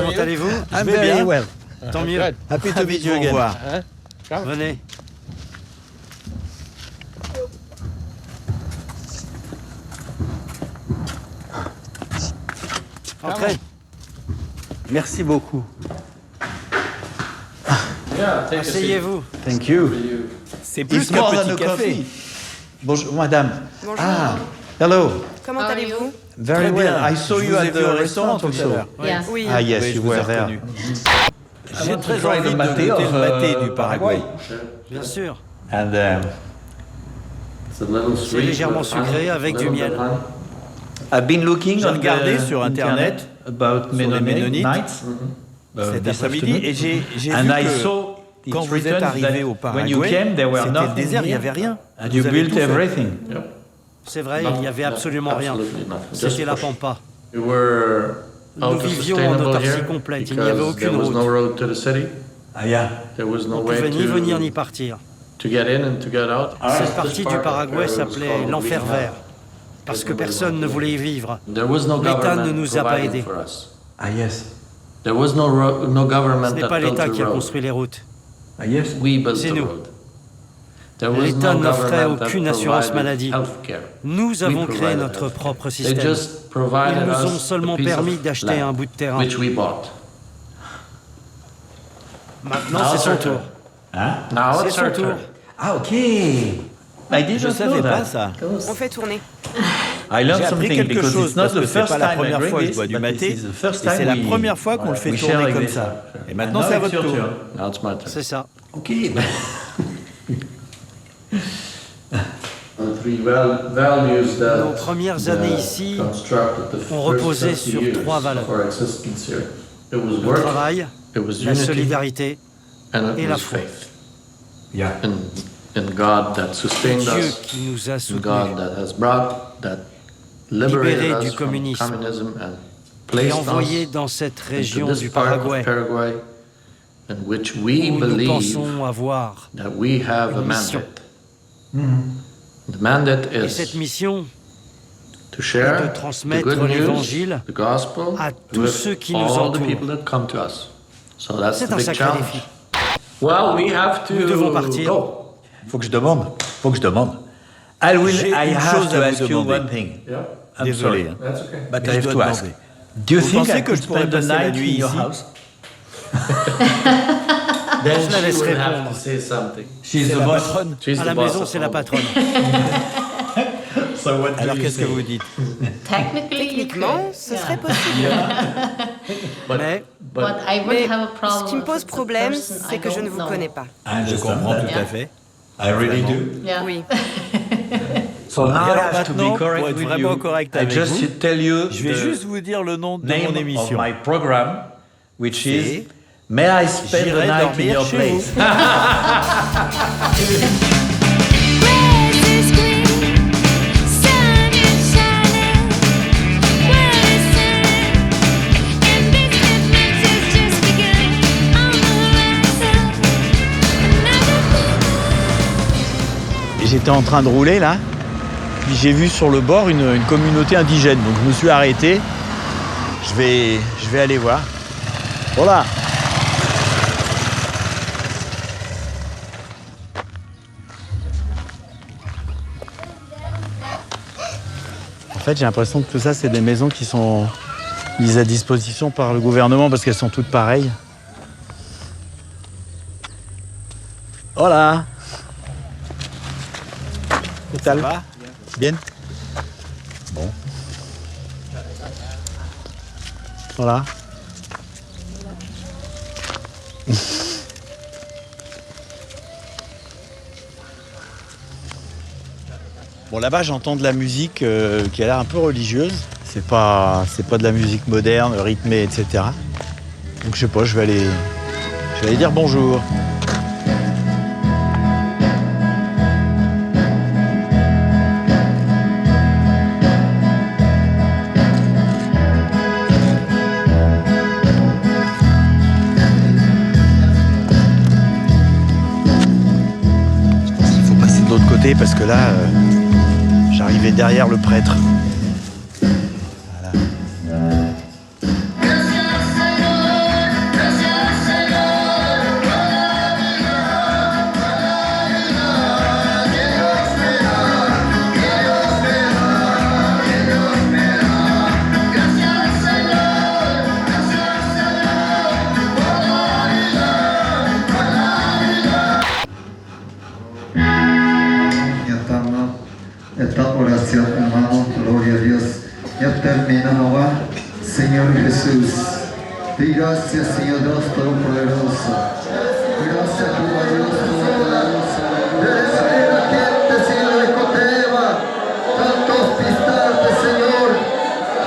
Comment allez-vous? I'm very well. Tant mieux. Happy to meet you Au again. revoir. Venez. Entrez. Merci beaucoup. Asseyez-vous. Thank you. C'est It's plus qu'un more than petit a café. coffee. Bonjour, madame. Bonjour. Ah, hello. Comment allez-vous? Very Très bien. well. I saw Je you vous ai at vu the au restaurant restaurant tout à also. l'heure. Yeah. Oui. Ah yes, Oui, you je vous ai were there. reconnu. J'ai très envie de goûter le maté du Paraguay. Bien sûr. And C'est légèrement sucré avec du miel. I've been looking J'ai on regardé the sur Internet about sur les Mennonite Ménonites nights cet this après-midi afternoon. et j'ai And vu I que saw it quand vous êtes written arrivé that au when you Paraguay, came, there were c'était le nothing désert, il n'y here. avait rien. And you Vous avez built tout fait. everything. C'est vrai, il n'y avait absolument rien. C'était la pampa. We were Nous vivions en autarcie complète. Il n'y avait aucune route. Ah yeah. On ne pouvait ni venir ni partir. Cette partie du Paraguay s'appelait l'enfer vert. Parce que personne ne voulait y vivre. L'État ne nous a pas aidés. Ah yes. Ce n'est pas l'État qui a construit les routes. Ah yes. C'est nous. L'État n'offrait aucune assurance maladie. Nous avons créé notre propre système. Ils nous ont seulement permis d'acheter un bout de terrain. Maintenant, c'est son tour. Hein? C'est son tour. Ah ok. I didn't Je ne know savais pas that. ça. On fait tourner. I learned J'ai appris something quelque because chose it's not parce que the c'est first pas la time I première drink fois que je this, bois du but maté this is the first et c'est time la we- première fois qu'on le fait we share tourner like comme this. ça. Et And maintenant now c'est à it's votre your tour. turn. C'est ça. Ok. Nos premières années ici ont reposé sur trois valeurs. Le travail, la solidarité et la foi. Yeah. Dieu qui nous a soutenus, libérés du communisme et envoyés dans cette région du Paraguay où nous pensons avoir une mission. Et cette mission est de transmettre l'évangile à tous ceux qui nous entourent. C'est un sacré défi. Nous devons partir. Faut que je demande. J'ai I une have chose to à ask vous you demander. one thing. I'm Désolé. sorry. Bah, But je I have dois to ask. demander. Do you Vous think pensez I que could je pourrais spend the passer la night nuit in your ici? house? Je la laisse répondre. She's C'est the la boss. patronne. À la maison, c'est la patronne. So what do Alors you qu'est-ce que say? vous dites? Techniquement, ce serait possible. Mais But I Mais would have a problem ce qui me if pose it's a problème, person c'est I que je don't ne vous know. connais pas. I Je understand comprends that. tout à fait. I really do. Yeah. Oui. So now I Alors have to maintenant, be correct pour être with vraiment you. correct I avec just vous, tell you je vais the juste vous dire le nom de name mon of émission. my program, which is C'est May I spend the J'irai night in dormir your chez place? J'étais en train de rouler là, puis j'ai vu sur le bord une communauté indigène. Donc je me suis arrêté. Je vais aller voir. Voilà. En fait, j'ai l'impression que tout ça, c'est des maisons qui sont mises à disposition par le gouvernement parce qu'elles sont toutes pareilles. Hola. ¿Qué tal? Bien. Bon. Voilà. Bon, là-bas, j'entends de la musique qui a l'air un peu religieuse. C'est pas de la musique moderne, rythmée, etc. Donc, je sais pas, je vais aller dire bonjour. Il faut passer de l'autre côté parce que là, j'arrivais derrière le prêtre. Voilà. Jesús. Y gracias, Señor Dios Todopoderoso. Gracias, Jehová Dios Todopoderoso. Eres la gente, Señor de Coteva. Tantos pistantes, Señor.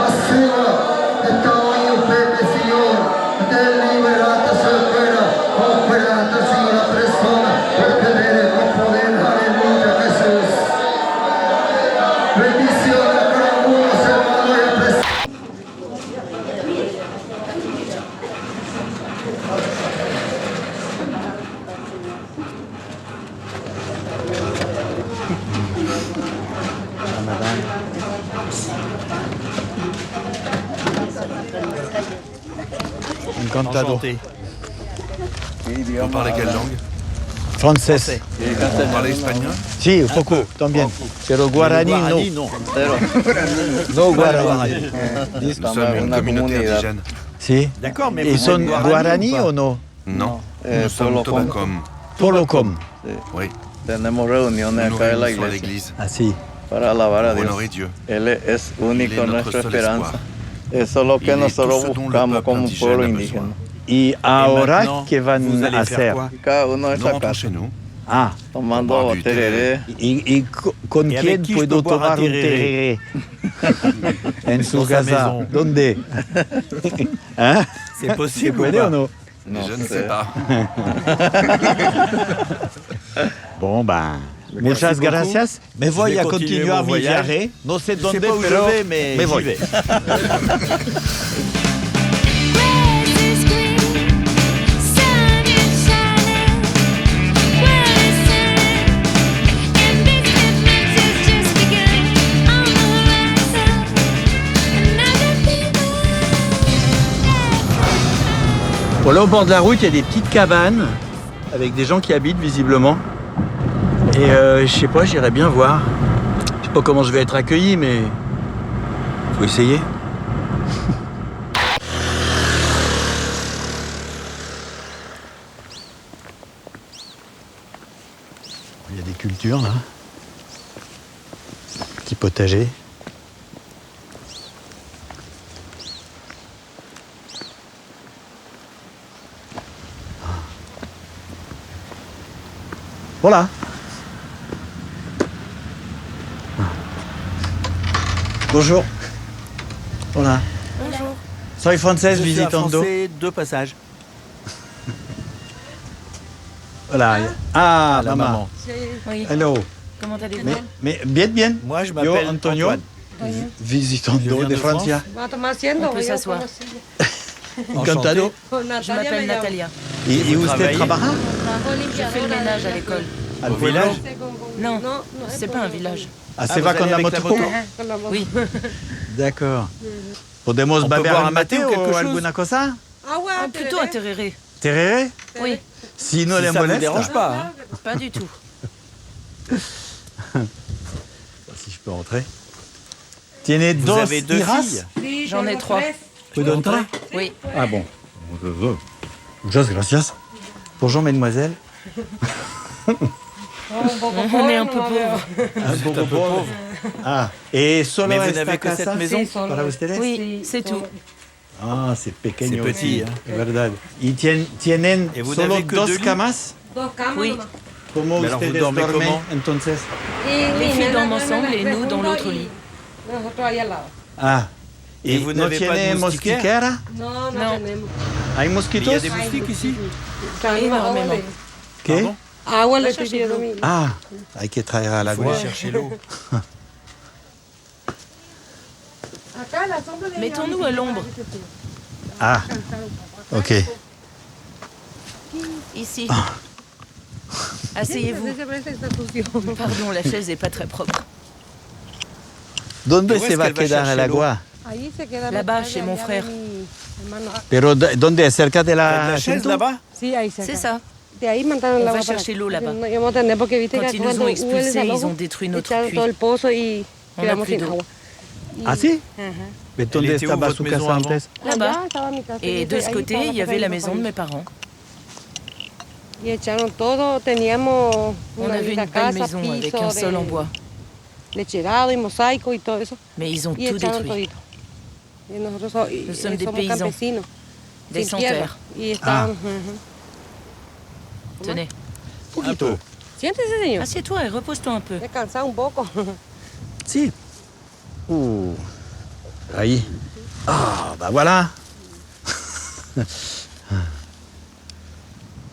Asuma, esta Pepe, Señor. Te liberata, Señor, fuera. Operata, Señor, la persona. Porque eres con poder. Aleluya, Jesús. Bendición a cada uno, hermano, y a Encantado. Vous parlez quelle langue? Français. Vous parlez espagnol? Si, un poco, también. Pero guaraní no. No guaraní. Nous sommes une communauté indigène. Si. D'accord, mais Ils vous sont êtes guaraní ou non? Non, nous sommes Tobacom. Polocom. Oui, Tenemos nous reuniones nous acá en la réunissons à iglesia l'église Ah si. para alabar a pour Dios. honorer Dieu. Él es Il único, est notre nuestra seul esperanza. espoir. Eso es lo Il que est nosotros tout ce dont le buscamos peuple como un indigène pueblo a indígena. besoin. Y ahora, maintenant, ¿qué van vous allez a faire hacer? quoi? Cada uno en Nous esta rentrons casa, chez nous, Ah, tomando Boire du thé. tereré. ¿y con ¿Y quién avec qui je puedo peux boire un tomar un tereré? tereré? En su Dans sa casa. maison. ¿Dónde? ¿Ah? C'est ¿Se possible puede ou o pas? no? No je ne sé. sais pas. Bon, ben, muchas beaucoup. gracias. Me voy vais a continuer continuar mon mi voyage. viaje. No sé Je sais dónde, pas où je pero vais, mais me j'y voy. vais. Bon, là, au bord de la route, il y a des petites cabanes avec des gens qui habitent visiblement. Et je sais pas, j'irais bien voir. Je sais pas comment je vais être accueilli, mais faut essayer. Il y a des cultures là. Petit potager. Voilà. Bonjour. Hola. Bonjour. Soy francés Je suis un visitando. Français de passage. Hola. Ah, La maman. maman. Oui. Hello. Comment allez-vous? Mais bien, bien. Moi, je Yo, m'appelle Antonio. Antoine. Je Visitando viens de de France. Francia. On peut s'asseoir. Encantado. Je m'appelle Natalia. Y usted travaille? trabaja? Je fais le ménage à l'école. Al Au village? Non, c'est pas un village. Ah, Ah, se vous va allez con la avec moto? la moto? Oui. D'accord. Podemos On peut beber boire un un maté mate ou quelque o chose? alguna cosa? Plutôt un tereré. Tereré? Oui, Si no Si le ça vous molesta. dérange pas. Hein. pas du tout. Si je peux rentrer. Tiene Vous dos avez deux tiras? filles. J'en ai 3. ¿Puedo entrar? Oui. Ah bon. Muchas gracias. Bonjour, mesdemoiselles. On est un peu pauvres. Un poco pauvre. Ah, et solo Mais vous esta n'avez que casa cette maison? para ustedes? Oui, c'est tout. Ah, c'est pequeño. C'est petit, aussi, hein. verdad. ¿Y tienen Et vous solo n'avez que dos deux lits? camas? Oui. ¿Cómo Mais alors, vous ustedes dormez duermen comment? entonces? Les filles dorment ensemble et nous dans l'autre lit. Ah. Et vous no n'avez pas de tiene moustiquaires? mosquiquera? Non. ¿Hay Mais il y mosquitos? a des moustiques ici? Énormément. ¿Qué? Agua le chercher estoy de l'eau. pidiendo. Ah, hay que traer al Il faut agua. aller chercher l'eau. Mettons-nous à l'ombre. Ah, ok. Ici. Asseyez-vous. Pardon, la chaise n'est pas très propre. ¿Dónde Où se est-ce va a qu'elle va quedar el chercher l'eau? agua? Là-bas, chez mon frère. Pero ¿dónde? ¿Cerca de La la chaise cinta? là-bas? C'est ça. De ahí mandaron On el va agua para chercher acá. l'eau là-bas. No íbamos a tener porque viste Quand que ils nous cuando ont hubo el expulsés, ils desalojo, ont détruit notre echaron todo puits. el pozo y On n'a quedamos plus sin d'eau. agua. Ah si? Ajá. ¿Mais dónde était où estaba votre su maison casa avant? antes? Là-bas. Allá estaba mi casa. Et de ce côté, il y avait la maison de mes parents. Y echaron todo, teníamos On una avait linda une belle casa, maison avec un piso sol en bois. lecherado y mosaico y todo eso. Mais ils ont Y tout echaron détruit. todito. Y nosotros Nous sommes des somos paysans, campesinos, des sin tierra. sans-terre. Y están... Tenez, Poquito. Siéntese, señor. assieds-toi et repose-toi un peu. Descansa un poco. Si. Ahí. Ah, bah voilà.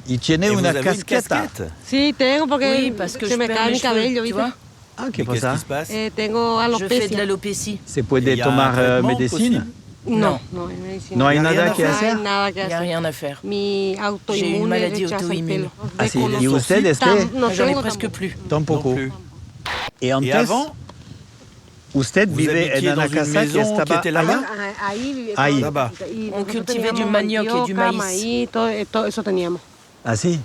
Y tiene Et vous una avez une casqueta. casquette. Sí, tengo porque Oui, parce que se je me perds cae mes mi cheveux, cabello, tu ¿viste? vois. Ah, Mais ¿qué qu'est-ce pasa? qui se passe? Tengo Je fais de alopecia. l'alopécie. ¿Se puede Il y a un tomar traitement medicina? possible? No, no hay medicina. No hay Y a nada rien que à hacer. No hay nada que Il n'y a hacer. rien à faire. Mi J'ai une autoinmune maladie rechaza el auto-inmune. pelo. Ah, sí. Desconozco. ¿Y usted, No J'en ai tengo presque tampoco. plus. Tampoco. Non plus. Et Et antes, avant, usted vous vive habitiez en dans una une casa que maison qui estaba était là-bas? Ahí vivía Ahí. todo. Là-bas. Y On nosotros cultivait du teníamos manioc et du mandioca, maïs. todo eso teníamos. Ah si.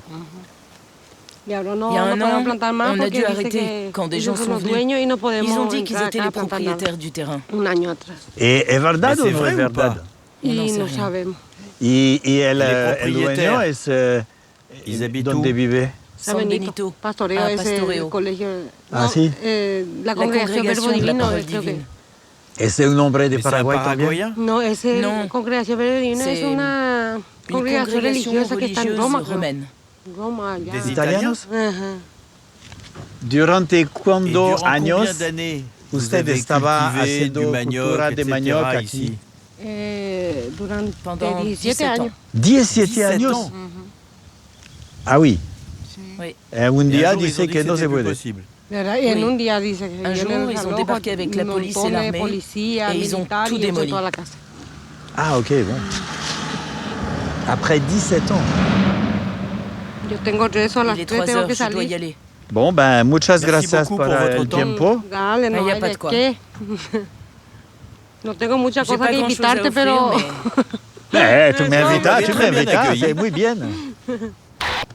Y ahora no, Il y a un no podemos an, plantar más on a porque dû dice arrêter que quand des ellos gens son sont los venus. dueños y no podemos Ils ont dit qu'ils entrar étaient acá les a plantar nada. propriétaires du terrain. Un año atrás. ¿Es verdad Mais o c'est no vrai es ou verdad? pas? On n'en Y sait no rien. sabemos. Y el propriétaires, dueño es... ils habitent ¿Dónde où? vive? San San Benito. Benito. Pastoreo Ah, es Pastoreo. el colegio. Ah, no, sí. La La congregación Verbo congrégation de la Divino. parole creo que- divine. ¿Es un hombre de Mais c'est un Paraguay también? Paraguayen? No, es el No. congregación Verbo Divino. Es C'est una Une congregación congrégation religiosa que está en religieuse Roma. creo. romaine. Roma, allá. Des ¿Italianos? Ajá. ¿Durante Et cuántos durant combien años d'années vous usted avez estaba cultivé haciendo du manioc, cultura de etc. manioc aquí? ici? Durante Pendant 17 17 años. ans. 17 17 años. ans. Ah oui. Oui. Un Et día un jour, ils dice ont dit que no c'était se plus puede. possible. ¿Verdad? Y en Oui. un día dice que Un vienen jour, los ils ont relojos, débarqué avec la un police et montón de l'armée, policía, et ils ont militares, tout y eso en démoli. toda la casa. Ah ok, bon. Après 17 ans. Yo tengo rezo a las Il est 3, 3 tengo heures, que je dois y salir. aller. Bon, ben muchas Merci gracias beaucoup por pour votre el temps. tiempo. Dale, no Ah, y a hay pas de de quoi. qué. No tengo muchas J'ai cosas pas que grand-chose à invitarte, offrir, pero... mais Tu me vous invitas, m'avez tu me très bien invitas, accueilli. c'est muy bien.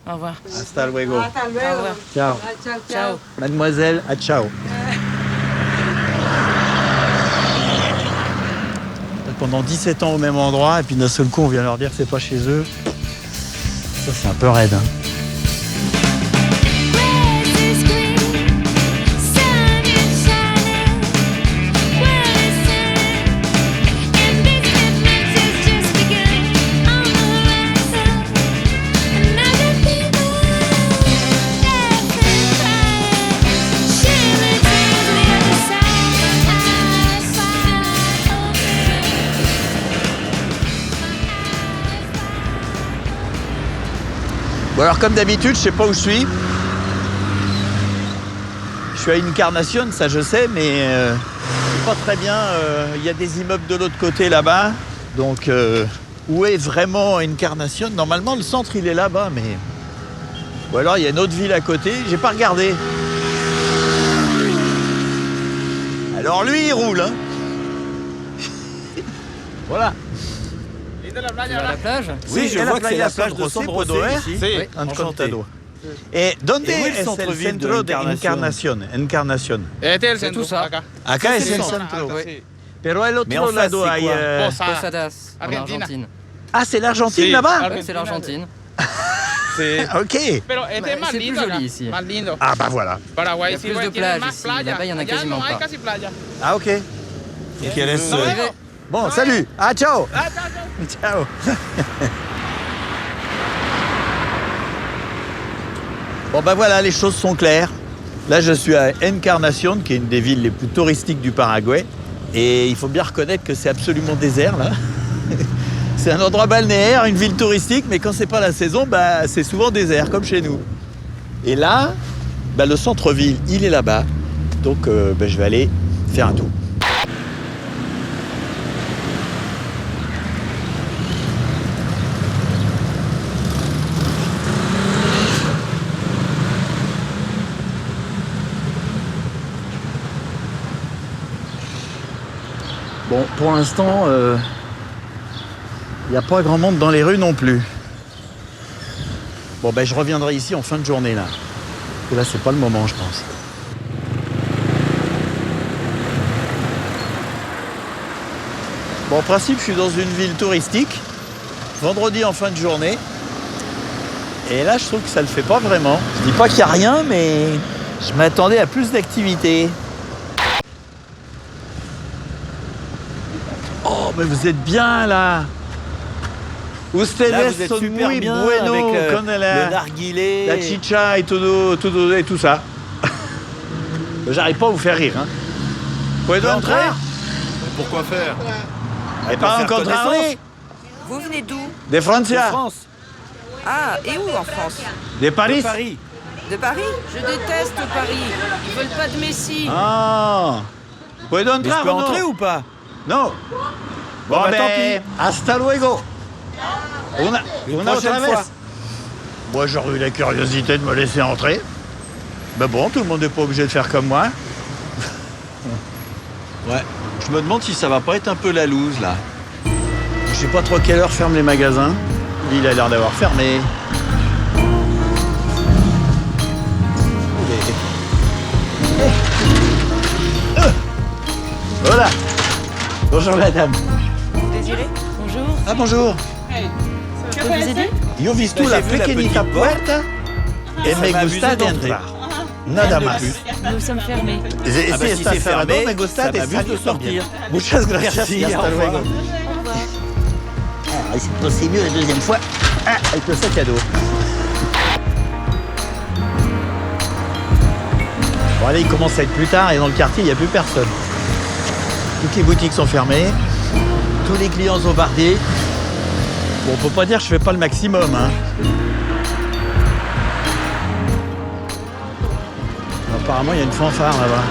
au revoir. Hasta luego. Hasta luego. Ciao. Ah, chao, chao. Ciao. Mademoiselle, à ciao. Pendant 17 ans au même endroit, et puis d'un seul coup, on vient leur dire que c'est pas chez eux. Ça, c'est un peu raide. Hein. Bon alors comme d'habitude, je sais pas où je suis. Je suis à Incarnation, ça je sais, mais pas très bien. Il y a des immeubles de l'autre côté là-bas. Donc où est vraiment Incarnation? Normalement le centre il est là-bas, mais... Ou alors il y a une autre ville à côté, j'ai pas regardé. Alors lui il roule, hein. Voilà. Tu vas à la plage? Oui, je vois que c'est la plage de San José ici. Oui. Enchanté. Et donde Et où est le es el centre-ville de centro de Encarnación? Encarnación? C'est tout ça. Acá es C'est el ça. centro. Oui. Pero el Mais en otro face, lado c'est hay... quoi Posadas, en Argentina. Argentine. Ah, c'est l'Argentine Si. là-bas? Oui, c'est l'Argentine. Sí. Ok. Pero este es más C'est lindo plus acá, joli ici. más lindo. Ah bah voilà. Paraguay Il y a sí plus de tiene plages más ici. playa. Là-bas, il y en a Allá quasiment no hay pas. casi playa. Ah ok. Et quel est ce... Bon, salut. Ah, ciao. Ah, ciao, ciao. Ciao. Bon ben voilà, les choses sont claires. Là, je suis à Encarnación, qui est une des villes les plus touristiques du Paraguay. Et il faut bien reconnaître que c'est absolument désert, là. C'est un endroit balnéaire, une ville touristique, mais quand c'est pas la saison, bah, c'est souvent désert, comme chez nous. Et là, bah, le centre-ville, il est là-bas. Donc, bah, je vais aller faire un tour. Bon, pour l'instant, il n'y a pas grand monde dans les rues non plus. Bon, ben je reviendrai ici en fin de journée, là. Et là, c'est pas le moment, je pense. Bon, en principe, je suis dans une ville touristique. Vendredi en fin de journée. Et là, je trouve que ça le fait pas vraiment. Je dis pas qu'il n'y a rien, mais je m'attendais à plus d'activité. Oh, Oh, mais vous êtes bien là. Ustedes Là, vous êtes son super muy bien bueno avec con le narguilé. la chicha et tout ça. J'arrive pas à vous faire rire. Hein. Vous pouvez entrer? Pourquoi faire? Et pas encontrarle. Vous venez d'où? De De Francia. France. Ah, et où en France? De Paris. Paris. De Paris? Je déteste Paris. Ils veulent pas de Messi. Ah. Vous pouvez Mais entrer je peux entrer ou pas? Non. Bon, bah, ben, tant pis. hasta luego. Une prochaine autre fois. vez. Moi, j'aurais eu la curiosité de me laisser entrer. Ben bon, tout le monde n'est pas obligé de faire comme moi. Ouais. Je me demande si ça va pas être un peu la loose là. Je sais pas trop à quelle heure ferment les magasins. Lui, il a l'air d'avoir fermé. Voilà. Bonjour madame. Vous désirez? Bonjour. Ah bonjour. Je peux vous aider? Yo visto J'ai la vu la pequeñita petite puerta et Ça me m'a gusta abusé de d'entrer. entrar. Nada más. Nous sommes fermés. Si Ah bah, si está c'est cerrado, fermé, me gusta ça de m'abuse de sortir. Muchas gracias Merci, y hasta au revoir. luego. Ah, c'est mieux la deuxième fois. Ah, avec le sac à dos. Bon allez, il commence à être plus tard et dans le quartier, il n'y a plus personne. Toutes les boutiques sont fermées. Tous les clients sont partis. Bon, on peut pas dire que je fais pas le maximum, hein. Apparemment, il y a une fanfare là-bas.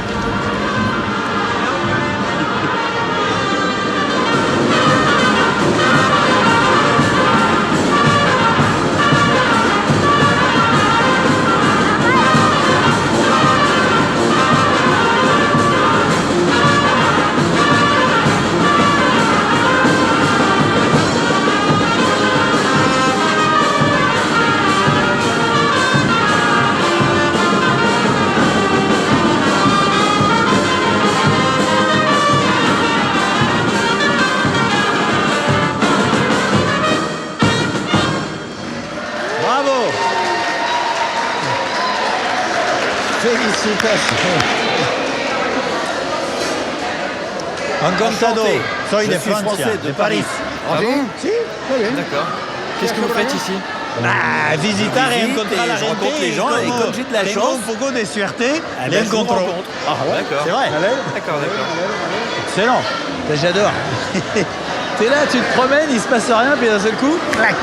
Bravo! Félicitations! Encantado! Soy de suis Francia, français, de Paris. Ah bon? Si, très bien. D'accord. Qu'est-ce que vous faites ici? Ah, visitar et Visite encontrar et la je gente rencontre les gens, et comme j'ai de la tengo chance, un poco de suerte, eh les ben, je vous encontro. rencontre. Ah ouais? D'accord. C'est vrai? D'accord. Excellent. Ben, j'adore. T'es là, tu te promènes, il se passe rien, puis d'un seul coup, clac.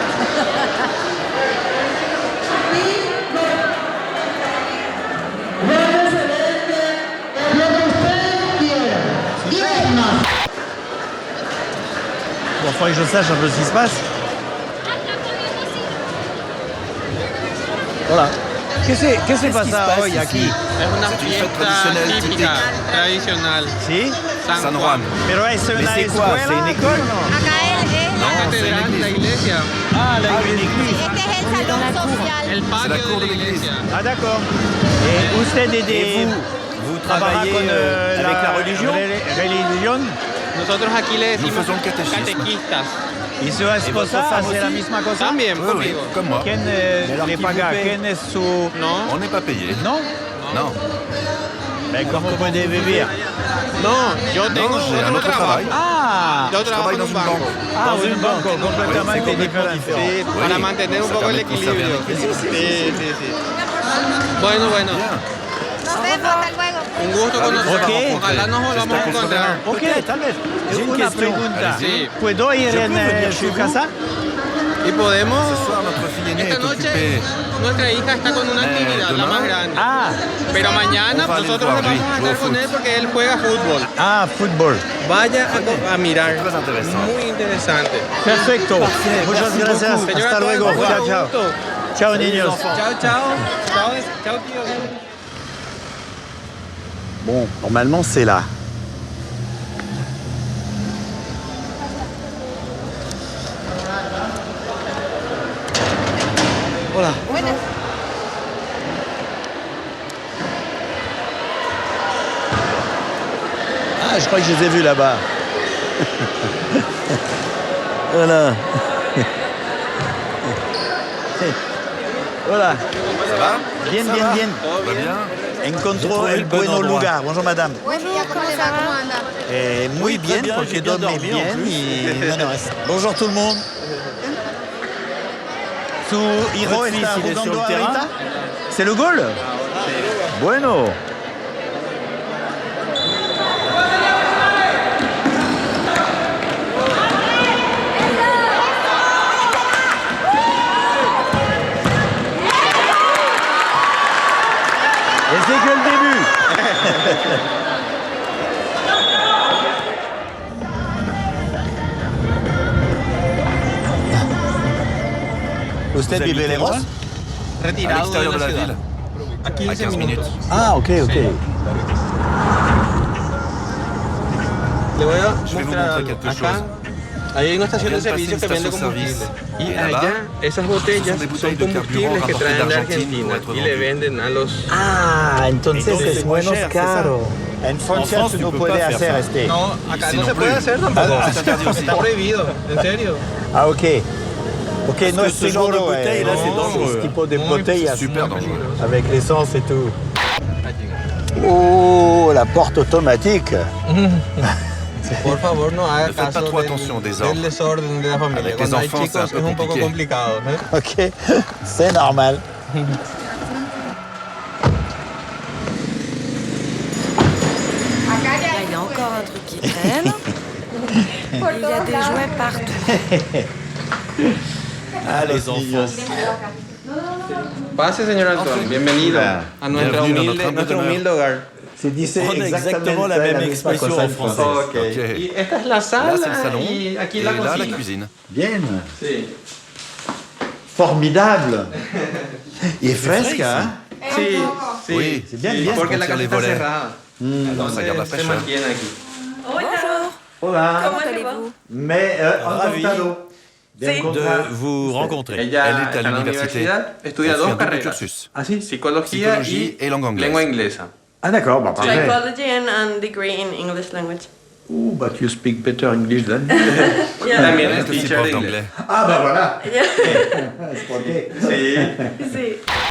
Bon, faudrait que je sache un peu ce qui se passe. Voilà. Qu'est-ce qui se passe hoy aquí? Es una C'est une fête fiesta traditionnelle típica, tradicional. Si? San Juan. Pero es Mais una c'est quoi? escuela? C'est une école? La catedral, la iglesia, Ah, l'église. el patio la de cour la de l'église. iglesia. Ah, d'accord. Et usted est Et vous travaillez avec la religion? Religion. Nosotros aquí le Nous decimos faisons le catéchisme. catequistas. ¿Y su votre esposa femme hace la aussi? misma cosa? También Oui, conmigo. comme moi. ¿Quién alors le qui paga? vous paye? ¿Quién es su...? No, On n'est pas payé. Non? Non. Mais comment vous pouvez vivir? no, yo tengo j'ai un otro autre trabajo. travail. Ah! Yo trabajo travaille en dans un une banco. banque. Ah, Dans un une banco banque. completamente Oui, c'est complètement diferente. Sí, Oui, para mantener un ça poco el permet de conserver equilibrio. un équilibre. Sí. Bueno. Bien. Un gusto conocerlo. Ok. Ojalá nos volvamos a encontrar. Ok, tal vez. J'ai une Una question. pregunta. Sí. ¿Puedo ir Je en peux venir su chez vous? casa? Y podemos. Ce soir, notre fille aînée Esta est noche occupée. nuestra hija está con una actividad, la más grande. Ah! Pero mañana On va aller nosotros voir, vamos oui, a jouer au estar con foot. él porque él juega fútbol. Ah, football. Vaya a mirar. Très intéressant. Muy interesante. Perfecto. Muchas gracias. Señora, Hasta todo luego. el mundo, Chao, chao. gusto. Chao, niños. Chao, tío. Bon, normalement, c'est là. Voilà. Ah, je crois que je les ai vus là-bas. Voilà. Voilà. Ça va? Bien, Ça bien, va? bien. Va bien. Encontró el buen lugar. Bonjour madame. Muy bien, porque dormí bien. Bonjour tout le monde. Su hijo está jugando ahorita. C'est le goal? Bueno. Et c'est que le début. ¿Usted vive lejos? Retirado de la ciudad. A 15 minutos. Ah, ok. Le voy a mostrar algo. Acá hay una estación de servicio que vende combustible. Y allá esas botellas son combustibles que traen de Argentina y le venden a los... Ah, entonces es menos caro. En Francia tú no puedes hacer este. No, acá no se puede hacer tampoco. Está prohibido, en serio. Ah, ok. Ok, no es seguro, ce tipo de botellas avec l'essence et tout. Oh, la porte automatique. Por favor, no haga caso del desorden de la familia. Cuando hay chicos es un poco complicado. Ok, c'est normal. Là, il y a encore un truc qui traîne. Il y a des jouets partout. Ah, les enfants. Pase, señor Antón. Bienvenido a nuestro humilde hogar. Se dice exactement la même expression en français. Okay. Y esta es la sala, là, c'est le salon, y aquí la cocina. La cuisine. Bien. Sí. Formidable. Y fresca, hein? Sí, sí. Oui, c'est bien. Porque la casa está cerrada. Entonces se mantiene aquí. Bonjour. Hola. Comment allez-vous? Mais Ravi de vous rencontrer. Ella está en la universidad, estudia dos carreras. cursus. Ah, sí. Psicología y lengua inglesa. Ah, d'accord, bah, parfait. Psychology and degree in English language. Ooh, but you speak better English than me. También es teacher de inglés. Ah, bah voilà. Sí.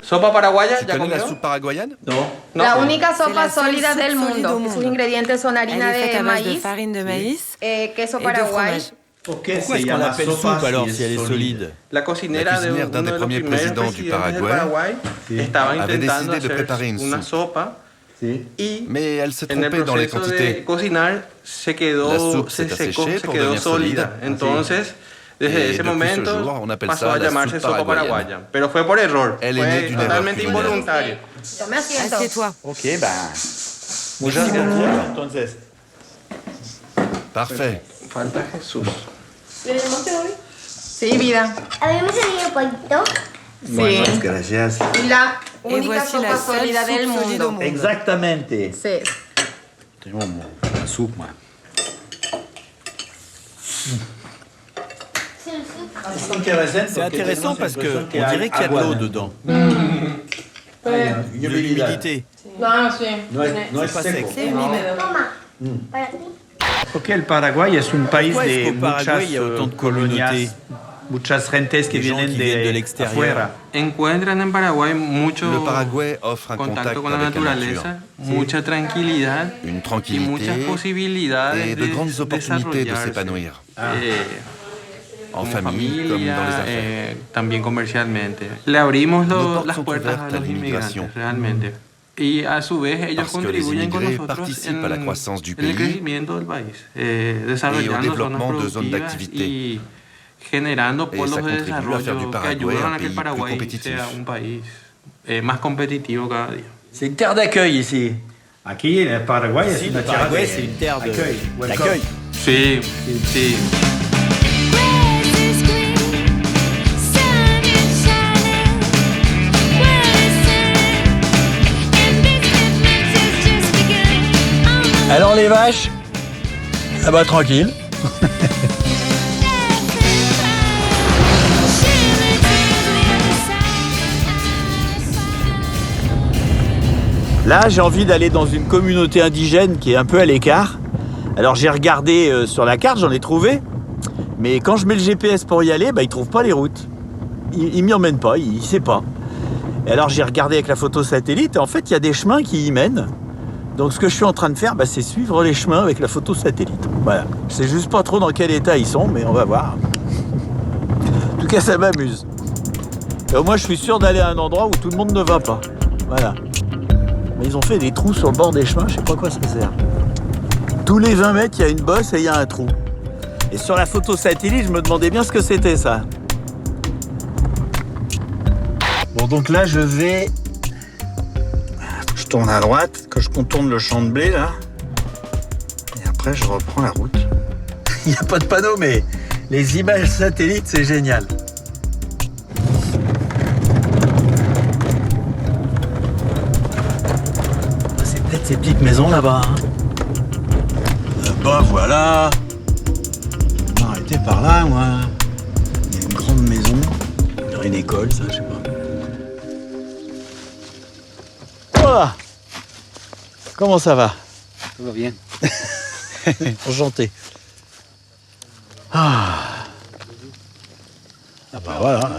¿Sopa paraguaya? ¿Ya comió? ¿La soupe paraguayenne? No. La única sopa la seule sólida soupe del solide mundo. au monde. Sus ingredientes son Elle harina est faite de à base de maíz, farine de maïs queso et de paraguay. fromage. Pourquoi Pourquoi est-ce qu'on l'appelle soupe alors si elle est solide? La cocinera de cuisinière d'un uno des de los premiers primeros présidents du presidentes del Paraguay estaba avait intentando décidé de hacer préparer une una sopa y Mais elle se en el trompait dans les proceso quantités. de cocinar se La quedó, soupe se s'est secó, asséchée se pour quedó devenir sólida. solide. Entonces, desde Et ese depuis momento ce jour, on appelle pasó ça a la llamarse soupe sopa paraguayenne. paraguaya. Pero fue por error, Elle est née fue d'une erreur totalmente culinaire. involuntario. Tome asiento. Assieds-toi. Ok, bah. Muchas gracias. Entonces. Parfait. Falta Jesús. ¿Le llamaste hoy? Sí, vida. ¿Habíamos salido poquito? Muchas gracias. Y la Et única voici la sopa seule sólida soupe del solide au mundo. monde. Exactamente. Sí. Tengo la soupe, moi. C'est intéressant parce qu'on dirait qu'il y a de l'eau dedans. De l'humidité. No, sí. No es pas sec. C'est humide. Para ti. Porque el Paraguay es un país Pourquoi est-ce de qu'au Paraguay, il y a autant de communautés, muchas gentes que des gens vienen qui viennent de de l'extérieur? afuera. Encuentran en Paraguay mucho Le Paraguay offre un contact contacto con la avec la nature, naturaleza, mucha tranquilidad une y tranquillité muchas posibilidades et de grandes opportunités de desarrollarse, s'épanouir. en En famille comme dans les affaires. también comercialmente. Le abrimos Nos portes las sont puertas ouvertes a à los l'inmigration. inmigrantes, realmente. Y a su vez ellos Parce que les contribuyen con immigrés nosotros participent à la croissance du en el pays crecimiento del país, desarrollando développement zonas de zones productivas d'activité. y generando Et polos ça de contribue à faire desarrollo du que Paraguay ayudan un a que el pays plus Paraguay compétitif. sea un país más competitivo cada día. C'est une terre d'accueil ici. Aquí, le Paraguay, Ici, le Paraguay, c'est une terre d'accueil. Sí, sí. Alors les vaches, ah bah tranquille. Là, j'ai envie d'aller dans une communauté indigène qui est un peu à l'écart. Alors j'ai regardé sur la carte, j'en ai trouvé. Mais quand je mets le GPS pour y aller, bah, il trouve pas les routes. Il m'y emmène pas, il sait pas. Et alors j'ai regardé avec la photo satellite et en fait il y a des chemins qui y mènent. Donc ce que je suis en train de faire, c'est suivre les chemins avec la photo satellite. Voilà. Je sais juste pas trop dans quel état ils sont, mais on va voir. En tout cas, ça m'amuse. Et au moins, je suis sûr d'aller à un endroit où tout le monde ne va pas. Voilà. Mais ils ont fait des trous sur le bord des chemins, je sais pas à quoi ça sert. Tous les 20 mètres, il y a une bosse et il y a un trou. Et sur la photo satellite, je me demandais bien ce que c'était ça. Bon, donc là, je vais... Je tourne à droite, que je contourne le champ de blé, là. Et après, je reprends la route. Il n'y a pas de panneau, mais les images satellites, c'est génial. C'est peut-être ces petites maisons là-bas. Hein. Là-bas, voilà. Je vais m'arrêter par là, moi. Il y a une grande maison. Il y aurait une école, ça, je sais pas. Voilà. Comment ça va? Ça va bien. Enchanté. Ah bah voilà.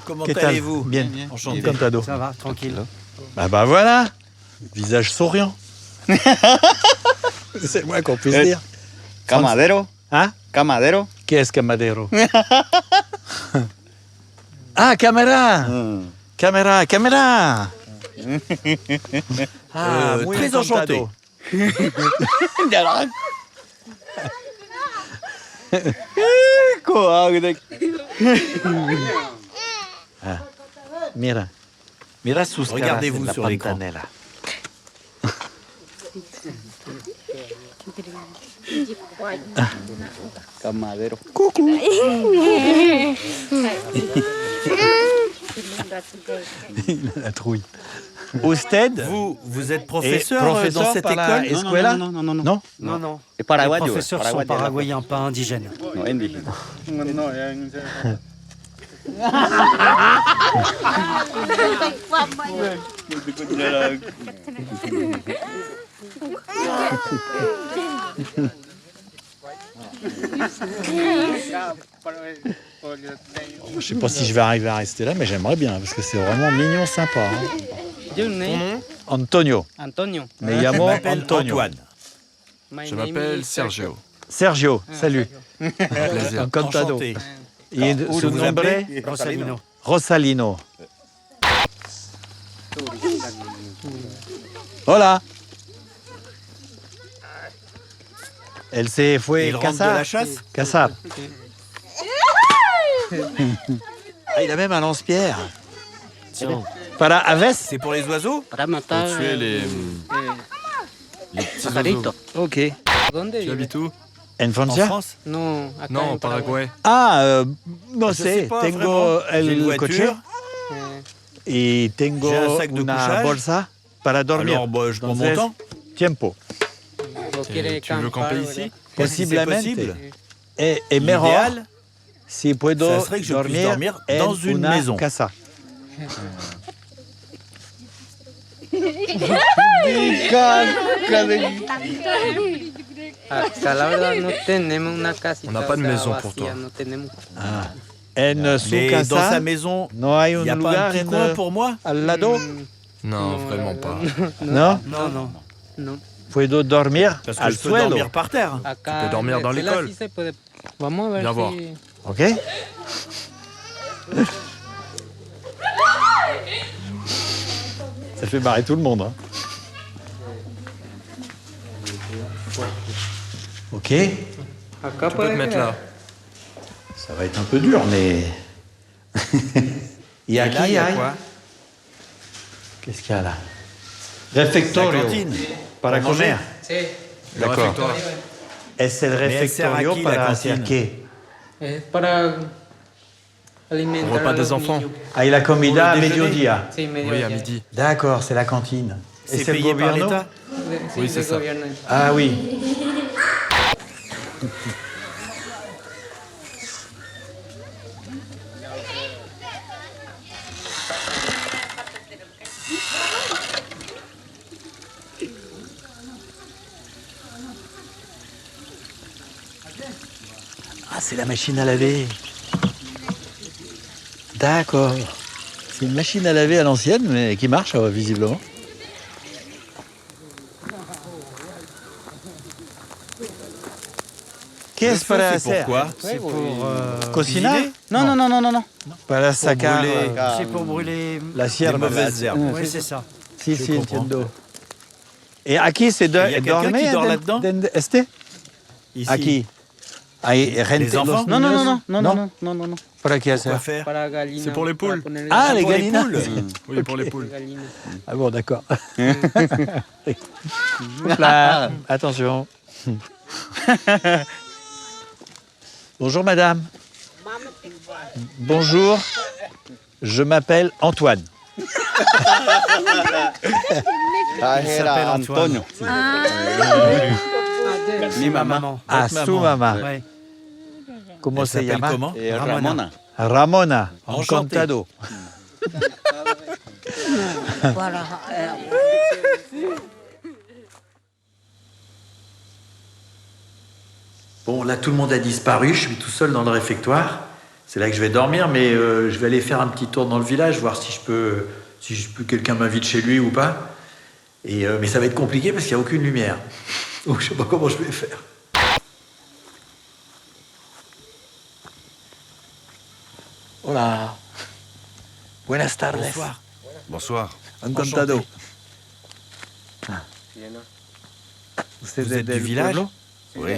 Comment allez-vous? Bien, enchanté. Encantado. Ça va, tranquille. Bah voilà. Visage souriant. C'est le moins qu'on puisse dire. Camadero. Hein? Camadero. Qu'est-ce Camadero? Ah, caméra. Caméra, caméra. Ah, très enchanté. Ah, mira. Mira sus caras. Regardez-vous sur l'écran. Camadero. Coucou. Il a la trouille. Usted, vous êtes professeur dans cette école? Escuela? Non. Non. Es paraguayo. Les professeurs sont paraguayens, pas indigènes. No, indígena. Je sais pas si je vais arriver à rester là, mais j'aimerais bien, parce que c'est vraiment mignon, sympa. Hein. Antonio. Antonio. Me llamo Antonio. Antoine. Je m'appelle Sergio. Sergio, salut. Plaisir. Encantado. Enchanté. Et su vous nombre? appelez? Rosalino. Rosalino. Hola. Elle s'est fue Il rentre de la chasse? Casar. Ah, il a même un lance-pierre. Para aves? C'est pour les oiseaux? Para matar. Pour tuer les petits oiseaux. Ok. Tu habites où? En En Francia? France? No, acá Non, en au Paraguay. Ah, no Je sais sé. pas, Tengo vraiment. J'ai une el voiture. coche y tengo J'ai un sac de una couchage. bolsa para dormir. Alors, je prends mon Entonces, temps. Tiempo. Et tu veux camper ici? Possiblement. possible. Et mejor L'idéal, si puedo ça serait que je puisse dormir dans en une una maison. casa. Acá la verdad no tenemos una casita. On n'a pas de o sea, maison vacía, pour toi. No tenemos. En su mais casa, dans sa maison, no hay il un n'y a pas un lugar petit coin pour moi? al lado? Non, vraiment pas. No? No. Puedo dormir Parce que al je peux suelo. dormir par terre. Acá peux dormir dans en la l'école. sí se puede. Vamos a ver Viens si. voir. Ok? Ça fait marrer tout le monde. Hein. Ok? Acá Tu peux te mettre là. Ça va être un peu dur, mais... Il y a Et là, il y a hay? quoi? Qu'est-ce qu'il y a là? Refectorio. La cantine. Para Pour manger. comer. Le réfectoire. Es el elle sert à refectorio qui, la para cantine? hacer qué? Es para alimentar. Repas a des los enfants. niños. Ah, y la comida a Pour le déjeuner? mediodía. Sí, medio Oui, à día. midi. D'accord, c'est la cantine. Et C'est c'est le payé par gobierno? l'État? Sí, Oui, c'est del ça. gobierno. Ah oui. Ah, c'est la machine à laver. D'accord. C'est une machine à laver à l'ancienne, mais qui marche, visiblement. Qu'est-ce que c'est Pourquoi? C'est pour cocinar? Non. Para sacar C'est pour brûler la cierva. mauvaises herbes. Oui, c'est ça. Si, entiendo. Et aquí c'est Il y a quelqu'un qui dort là-dedans? Este? Ici. Aquí. Ahí, Les enfants? Non. Para qué hacer? Quoi faire? Para gallina. C'est pour les poules. Para ponerle- Ah, les Pour les gallinas. poules. Oui, pour les poules. Gallina. Ah bon, d'accord. Hop là. Attention. Bonjour madame. Bonjour. Je m'appelle Antoine. Il s'appelle Antoine. C'est ma maman. Ah, su mamá. Ouais. Comment Elle se s'appelle llama? comment? Ramona. Ramona. Enchanté. Encantado. Voilà. Bon, là, tout le monde a disparu. Je suis tout seul dans le réfectoire. C'est là que je vais dormir, mais je vais aller faire un petit tour dans le village, voir si quelqu'un m'invite chez lui ou pas. Mais ça va être compliqué parce qu'il n'y a aucune lumière. Donc, je ne sais pas comment je vais faire. Hola. Buenas tardes. Bonsoir. Bonsoir. Encantado. Vous êtes du village? Oui.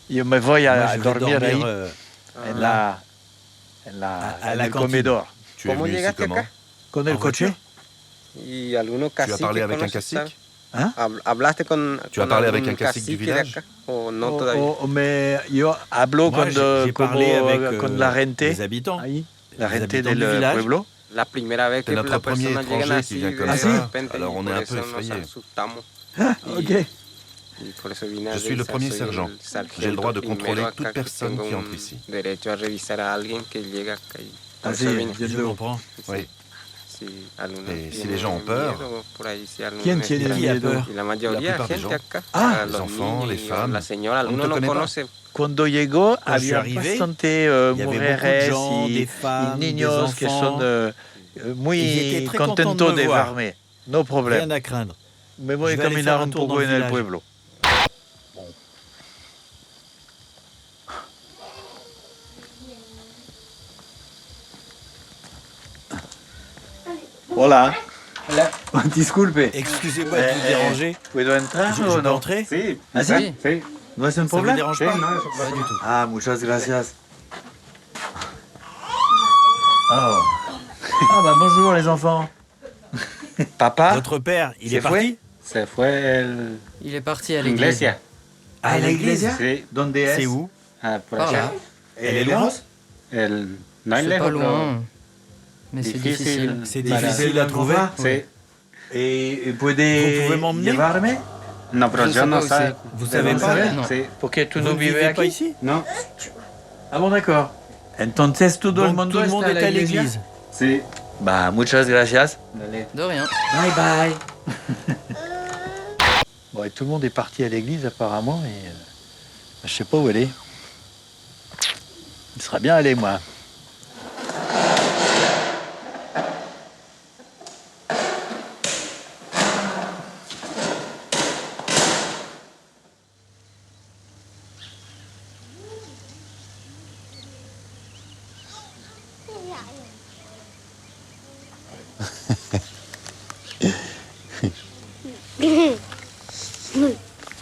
Yo me voy Moi, a je vais dormir ahí, à la en el cantine. comedor. Tu es venu ici comment? Con el En coche? voiture? ¿Y algunos Tu as caciques parlé avec un conoces, cacique? sabes? ¿Hablaste con Tu as parlé avec un cacique du de village? acá, o no todavía? Yo hablo Moi, j'ai parlé avec con la gente. Les habitants. Ahí, la Les gente habitants del du village. pueblo. La primera vez C'est que notre las premier personas llegan étranger así qui vient de comme ça. repente, Alors y on est por un eso peu nos effrayés. asustamos. Ah, Y- ok. y por eso vine a Je suis le revisar, premier soy sergent. el sargento J'ai le droit de primero contrôler acá, toute que personne tengo qui un entre ici. derecho a revisar a alguien que llega acá. Y por Ah, eso sí, vine. Je comprends. Oui. Si algunos Et si tienen les gens ont peur, miedo, por ahí, si algunos ¿Quién tiene están- miedo? Y la mayoría La plupart de des gente gens. acá. Ah, les los enfants, niños les y femmes. la señora, On ne algunos te no connaît pas. conocen. Cuando llegó, Quand je suis había arrivé, bastante il y avait beaucoup de mujeres gens, y des femmes, niños des que enfants. son Ils muy étaient très contents de contentos me de voir. verme. No problem. Rien à craindre. Me voy Je a vais aller caminar faire un un tour poco dans le en el village. pueblo. Hola. Disculpe. Excusez-moi de vous déranger. ¿Puedo entrar Je o peux no? entrer? ¿Ah, sí? ¿No es un Ça vous problème? dérange pas? Pas du tout. Ah, muchas gracias. Oh. Ah bah bonjour les enfants. Papa, Votre père, il Se est parti? Se fue el Il est parti à l'église. iglesia. ¿a la iglesia? Sí. ¿Dónde es? C'est où? Ah, por Par allá. là. Elle est loin? No es C'est lejos, pas pero loin. Mais c'est difficile. C'est Para- difficile à trouver? Sí. ¿Y Vous puede pouvez m'emmener? llevarme? No, pero Je yo sais no pas où sé. c'est. Vous savez ¿No pas? sabes? Non. Sí. Porque tú Vous no ne vives vivez pas aquí. ici? No. Ah bon, d'accord. Entonces todo el Donc mundo tout le monde está est à iglesia? l'église. Sí. Bah, muchas gracias. De rien. Bye bye. Bon, et tout le monde est parti à l'église apparemment, et je sais pas où elle est. Il sera bien allé, moi.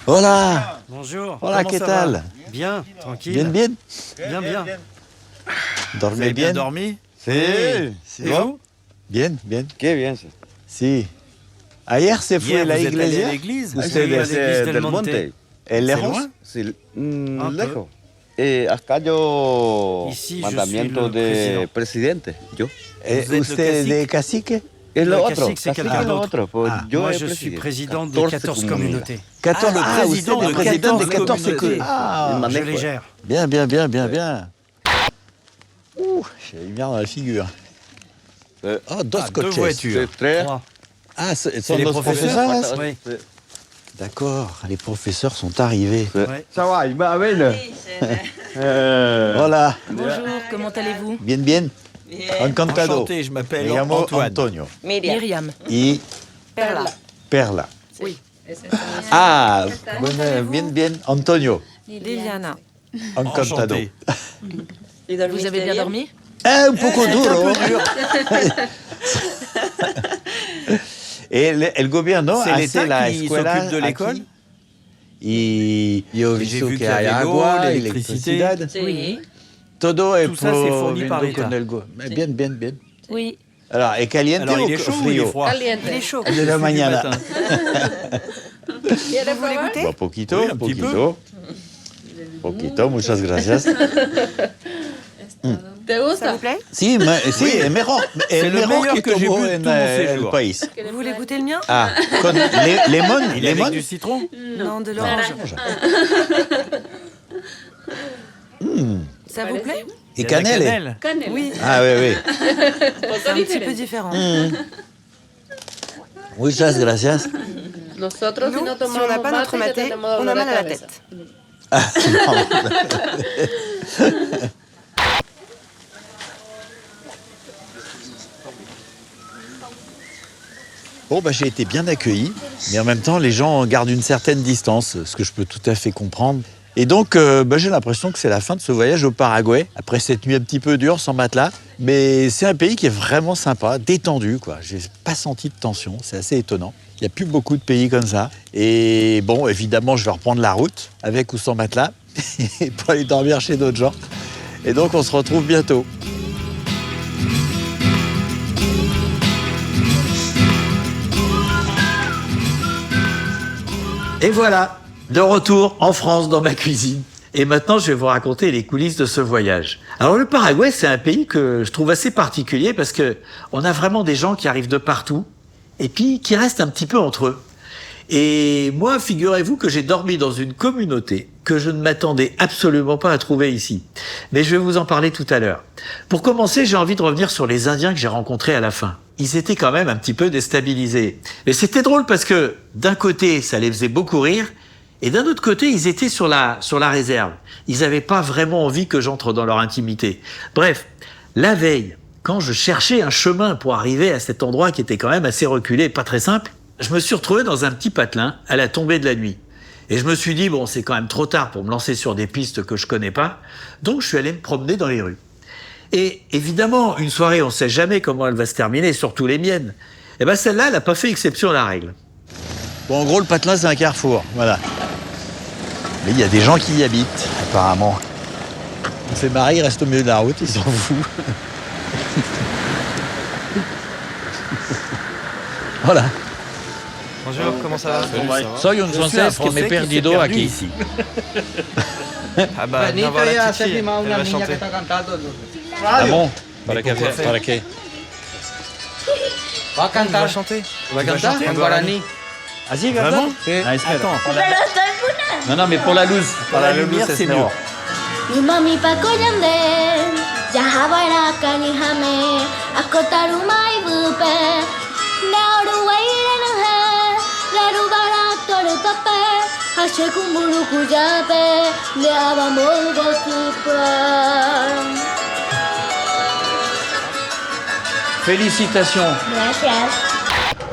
Hola. Bonjour. Hola, Comment ¿qué ça tal? va? Bien, tranquille. Bien, bien. Bien, bien. Vous Dormez avez bien bien. dormi? Sí. Et vous? Bien, bien. Qué bien. Sí. Sí. Ayer se fue Hier, la vous êtes allé à iglesia. l'église? Oui, à l'église del Monte. ¿El C'est lejos? loin? Sí, Un lejos. Acá yo Ici, je mandamiento suis le de président. presidente. Yo. Vous êtes le ¿Usted cacique? de cacique? Es Le lo otro. cacique, c'est Cacique quelqu'un es lo d'autre. otro. Pues Ah, yo Moi, es je suis presidente. président de 14 communautés. 14, le président usted de es président de 14 14 communautés. Ah, Je les gère. bien, bien, bien, bien, bien. Ouh, j'ai eu bien dans la figure. Oh, dos Ah, deux coches. voitures. Sí, tres. Trois. Ah, ce C'est sont les nos professeurs? professeurs? Oui. D'accord, les professeurs sont arrivés. Ouais. Ça va, il va bien. Voilà, Bonjour, comment allez-vous? bien, bien. Encantado. Enchanté, je m'appelle Me llamo Antoine. Antonio. Miriam. Y Perla. Perla. Oui. Ah, bien, Antonio. Liliana. Encantado. Enchanté. Vous avez bien dormi? Un poco duro. El gobierno C'est hace l'État la qui escuela s'occupe de l'école aquí. Y yo he Et j'ai visto vu que qu'il y hay avait l'eau, agua, l'électricité. electricidad. Oui. Todo es Tout ça, c'est fourni par proviendo l'État. con el bien. Oui. Alors, ¿es caliente Alors, il o est chaud ou il frío? est froid? Il est chaud. De la mañana. matin. Vous voulez goûter? Bon, poquito, Oui, un petit Poquito, muchas gracias. ¿Te Ça gusta? vous plaît? Sí, es mejor. C'est le meilleur que j'ai tomo bu de en tout mon el séjour. país. Vous voulez goûter le mien? Ah, con lemon, Il est avec lemon. du citron? Non, de l'orange. Ça vous plaît? Et Il y a de la cannelle. Canela. Oui. Ah, oui. C'est un petit peu différent. Muchas gracias. Nosotros, Nous, si no si on tomamos n'a pas notre mate, ya maté, tenemos on a dolor mal de à la cabeza. tête. Ah, non. Bon, bah, j'ai été bien accueilli, mais en même temps, les gens gardent une certaine distance, ce que je peux tout à fait comprendre. Et donc, j'ai l'impression que c'est la fin de ce voyage au Paraguay, après cette nuit un petit peu dure, sans matelas. Mais c'est un pays qui est vraiment sympa, détendu, quoi. J'ai pas senti de tension, c'est assez étonnant. Il n'y a plus beaucoup de pays comme ça. Et bon, évidemment, je vais reprendre la route, avec ou sans matelas, pour aller dormir chez d'autres gens. Et donc, on se retrouve bientôt. Et voilà, de retour en France dans ma cuisine. Et maintenant, je vais vous raconter les coulisses de ce voyage. Alors, le Paraguay, c'est un pays que je trouve assez particulier parce que on a vraiment des gens qui arrivent de partout et puis qui restent un petit peu entre eux. Et moi, figurez-vous que j'ai dormi dans une communauté que je ne m'attendais absolument pas à trouver ici. Mais je vais vous en parler tout à l'heure. Pour commencer, j'ai envie de revenir sur les Indiens que j'ai rencontrés à la fin. Ils étaient quand même un petit peu déstabilisés. Et c'était drôle parce que d'un côté, ça les faisait beaucoup rire, et d'un autre côté, ils étaient sur la réserve. Ils n'avaient pas vraiment envie que j'entre dans leur intimité. Bref, la veille, quand je cherchais un chemin pour arriver à cet endroit qui était quand même assez reculé, pas très simple, je me suis retrouvé dans un petit patelin à la tombée de la nuit. Et je me suis dit, bon, c'est quand même trop tard pour me lancer sur des pistes que je connais pas, donc je suis allé me promener dans les rues. Et évidemment, une soirée, on ne sait jamais comment elle va se terminer, surtout les miennes. Et bien celle-là, elle n'a pas fait exception à la règle. Bon, en gros, le patelin, c'est un carrefour, voilà. Mais il y a des gens qui y habitent, apparemment. On fait marrer, ils restent au milieu de la route, ils s'en foutent. Voilà. Bonjour, comment ça va? Soy un français que me perdido aquí. Ici. Ah bah, viens voir la petite fille, elle va chanter. Ah bon? Para qué? Para qué? Va a On cantar va chanter. Va a cantar? chanter en guaraní. Ah si, Vraiment? Ah, espera. Attends. Non, mais pour la luz. Pour la lumière, c'est mieux. Mami pakoyande, jahabara kanihame, akotaru mai bupe, nauru wairenu he, larubara toru tope, hashekumburu kujape, leaba molgo tupa. Félicitations. Gracias.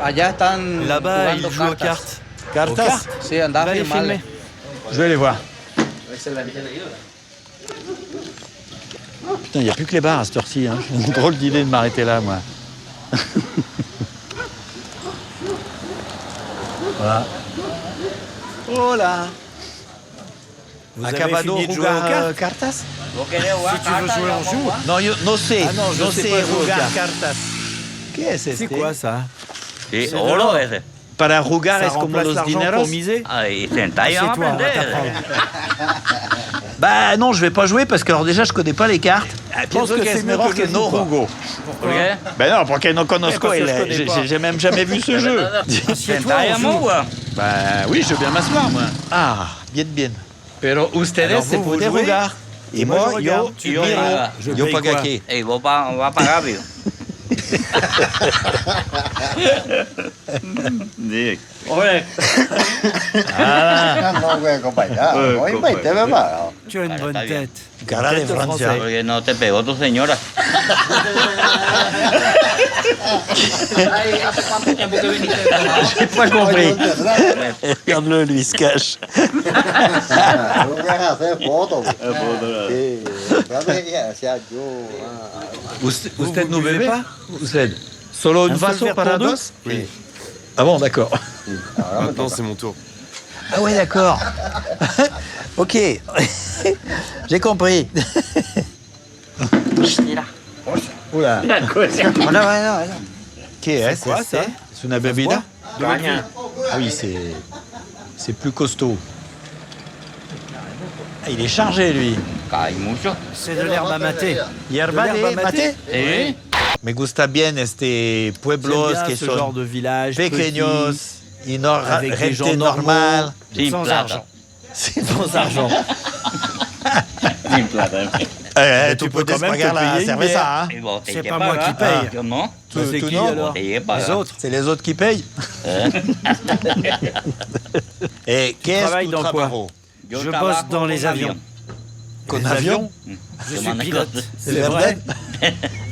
Allá están Là-bas, jugando ils jouent aux cartas. cartes. Cartas? Sí, andaba Va les filmando. filmer. Je vais aller voir. Putain, il n'y a plus que les bars à cette heure-ci. Hein. J'ai une drôle d'idée de m'arrêter là, moi. Voilà. Oh là. Vous avez fini de jouer aux cartes? cartas? Si tu veux jouer, on joue. Non, yo no sé. Ah non, je sais pas jouer aux jugar cartes. cartas. Qu'est-ce que C'est quoi ça? Sí, C'est oro de ese. Para jugar Ça es como remplace los l'argent dineros. pour miser? Ay, sentai, C'est vamos a toi, on va aprender. t'apprendre. Bah non, je vais pas jouer parce que alors déjà je connais pas les cartes. Je pense que c'est mieux que je no joue pas. jugo. ¿Por qué? Ben non, porque no conozco parce que je connais pas. j'ai même jamais vu ce jeu. Sentai, amo, weón. Bah oui, je veux bien m'asseoir moi. Ah, bien. Pero ustedes Alors, se vous pueden jouez? jugar. Et Moi, moi, je regarde. yo Tu miro, pagas. Je yo paye paga quoi? qué. Ey, vos va a pagar, tío. Sí. Tu as une bonne tête. Cara de Francia. Porque no te pegó tu señora. J'ai pas compris. Regarde-le, lui, il se cache. Usted no bebe? Usted. Solo un vaso para dos? Oui. Ah bon, d'accord. Maintenant, c'est mon tour. Ah ouais, d'accord. Ok. J'ai compris. Oula. Voilà. Qu'est-ce que c'est ça? C'est une bebida? Ah oui, c'est plus costaud. Ah, il est chargé, lui. C'est de l'herbe à mater. Hierba de mate? Sí. Me gusta bien este pueblos que ce son genre de village pequeños y no avec des gens gente normal. Sans argent. Sans argent. Sin plata. Tu peux quand même pagar te la payer une cerveza, hein? C'est pas moi qui paye. Comment? C'est qui non? alors? Les autres. C'est les autres qui payent. Et qu'est-ce travailles que dans tu quoi? travailles? Je bosse dans les avions. Con avion? Je suis pilote. C'est vrai?